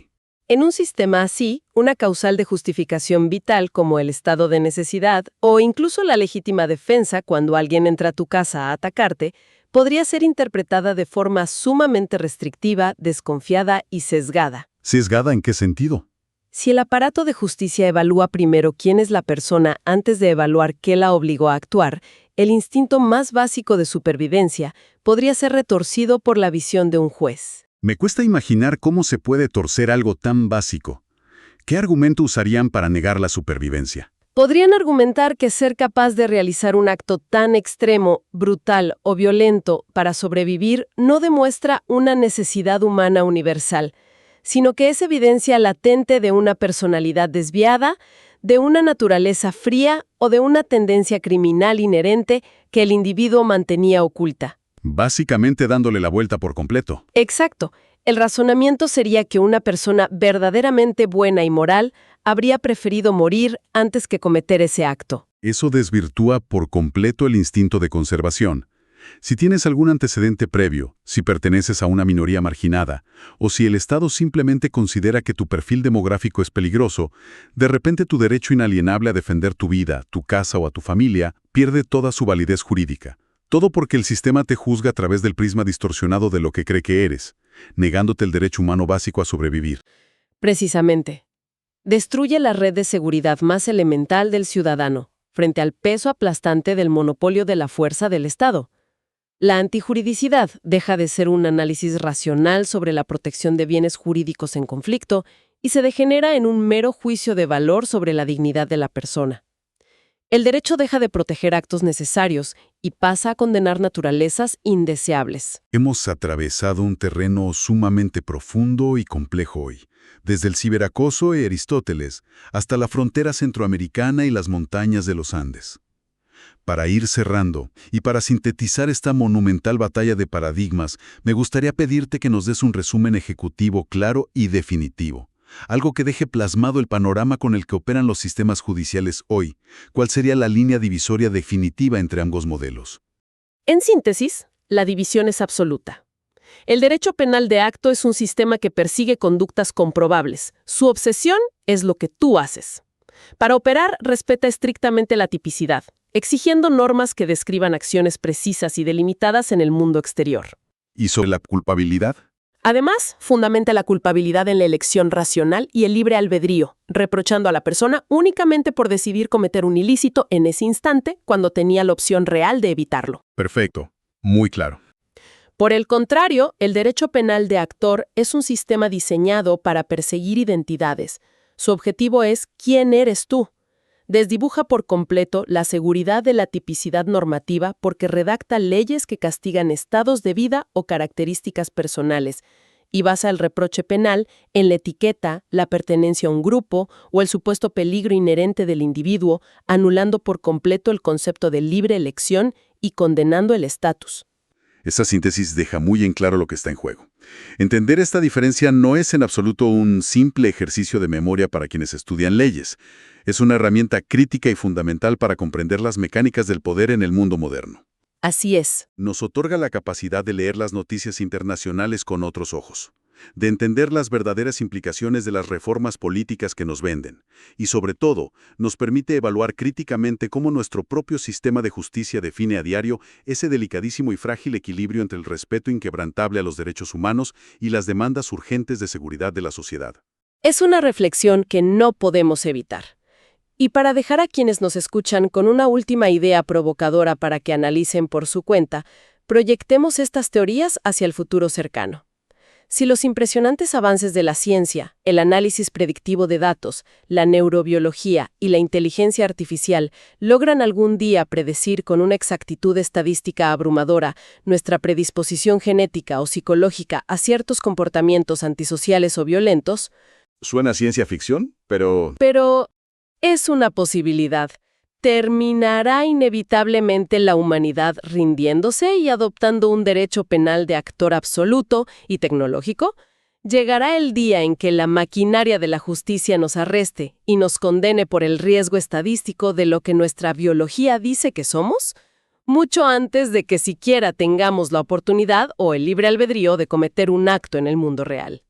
En un sistema así, una causal de justificación vital como el estado de necesidad o incluso la legítima defensa cuando alguien entra a tu casa a atacarte, podría ser interpretada de forma sumamente restrictiva, desconfiada y sesgada. ¿Sesgada en qué sentido? Si el aparato de justicia evalúa primero quién es la persona antes de evaluar qué la obligó a actuar, el instinto más básico de supervivencia podría ser retorcido por la visión de un juez. Me cuesta imaginar cómo se puede torcer algo tan básico. ¿Qué argumento usarían para negar la supervivencia? Podrían argumentar que ser capaz de realizar un acto tan extremo, brutal o violento para sobrevivir no demuestra una necesidad humana universal, sino que es evidencia latente de una personalidad desviada, de una naturaleza fría o de una tendencia criminal inherente que el individuo mantenía oculta. Básicamente dándole la vuelta por completo. Exacto. El razonamiento sería que una persona verdaderamente buena y moral habría preferido morir antes que cometer ese acto. Eso desvirtúa por completo el instinto de conservación. Si tienes algún antecedente previo, si perteneces a una minoría marginada, o si el Estado simplemente considera que tu perfil demográfico es peligroso, de repente tu derecho inalienable a defender tu vida, tu casa o a tu familia pierde toda su validez jurídica. Todo porque el sistema te juzga a través del prisma distorsionado de lo que cree que eres, negándote el derecho humano básico a sobrevivir. Precisamente. Destruye la red de seguridad más elemental del ciudadano, frente al peso aplastante del monopolio de la fuerza del Estado. La antijuridicidad deja de ser un análisis racional sobre la protección de bienes jurídicos en conflicto y se degenera en un mero juicio de valor sobre la dignidad de la persona. El derecho deja de proteger actos necesarios y pasa a condenar naturalezas indeseables. Hemos atravesado un terreno sumamente profundo y complejo hoy, desde el ciberacoso y Aristóteles hasta la frontera centroamericana y las montañas de los Andes. Para ir cerrando y para sintetizar esta monumental batalla de paradigmas, me gustaría pedirte que nos des un resumen ejecutivo claro y definitivo. Algo que deje plasmado el panorama con el que operan los sistemas judiciales hoy. ¿Cuál sería la línea divisoria definitiva entre ambos modelos? En síntesis, la división es absoluta. El derecho penal de acto es un sistema que persigue conductas comprobables. Su obsesión es lo que tú haces. Para operar, respeta estrictamente la tipicidad, exigiendo normas que describan acciones precisas y delimitadas en el mundo exterior. ¿Y sobre la culpabilidad? Además, fundamenta la culpabilidad en la elección racional y el libre albedrío, reprochando a la persona únicamente por decidir cometer un ilícito en ese instante cuando tenía la opción real de evitarlo. Perfecto. Muy claro. Por el contrario, el derecho penal de actor es un sistema diseñado para perseguir identidades. Su objetivo es ¿quién eres tú? Desdibuja por completo la seguridad de la tipicidad normativa porque redacta leyes que castigan estados de vida o características personales y basa el reproche penal en la etiqueta, la pertenencia a un grupo o el supuesto peligro inherente del individuo, anulando por completo el concepto de libre elección y condenando el estatus. Esa síntesis deja muy en claro lo que está en juego. Entender esta diferencia no es en absoluto un simple ejercicio de memoria para quienes estudian leyes. Es una herramienta crítica y fundamental para comprender las mecánicas del poder en el mundo moderno. Así es. Nos otorga la capacidad de leer las noticias internacionales con otros ojos, de entender las verdaderas implicaciones de las reformas políticas que nos venden, y sobre todo, nos permite evaluar críticamente cómo nuestro propio sistema de justicia define a diario ese delicadísimo y frágil equilibrio entre el respeto inquebrantable a los derechos humanos y las demandas urgentes de seguridad de la sociedad. Es una reflexión que no podemos evitar. Y para dejar a quienes nos escuchan con una última idea provocadora para que analicen por su cuenta, proyectemos estas teorías hacia el futuro cercano. Si los impresionantes avances de la ciencia, el análisis predictivo de datos, la neurobiología y la inteligencia artificial logran algún día predecir con una exactitud estadística abrumadora nuestra predisposición genética o psicológica a ciertos comportamientos antisociales o violentos, Suena a ciencia ficción, pero es una posibilidad. ¿Terminará inevitablemente la humanidad rindiéndose y adoptando un derecho penal de actor absoluto y tecnológico? Llegará el día en que la maquinaria de la justicia nos arreste y nos condene por el riesgo estadístico de lo que nuestra biología dice que somos, mucho antes de que siquiera tengamos la oportunidad o el libre albedrío de cometer un acto en el mundo real.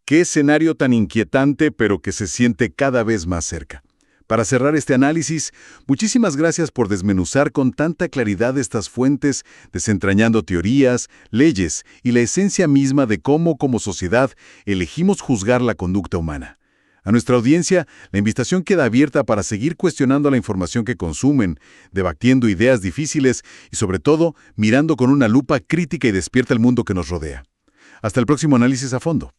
Qué escenario tan inquietante, pero que se siente cada vez más cerca. Para cerrar este análisis, muchísimas gracias por desmenuzar con tanta claridad estas fuentes, desentrañando teorías, leyes y la esencia misma de cómo, como sociedad, elegimos juzgar la conducta humana. A nuestra audiencia, la invitación queda abierta para seguir cuestionando la información que consumen, debatiendo ideas difíciles y, sobre todo, mirando con una lupa crítica y despierta el mundo que nos rodea. Hasta el próximo análisis a fondo.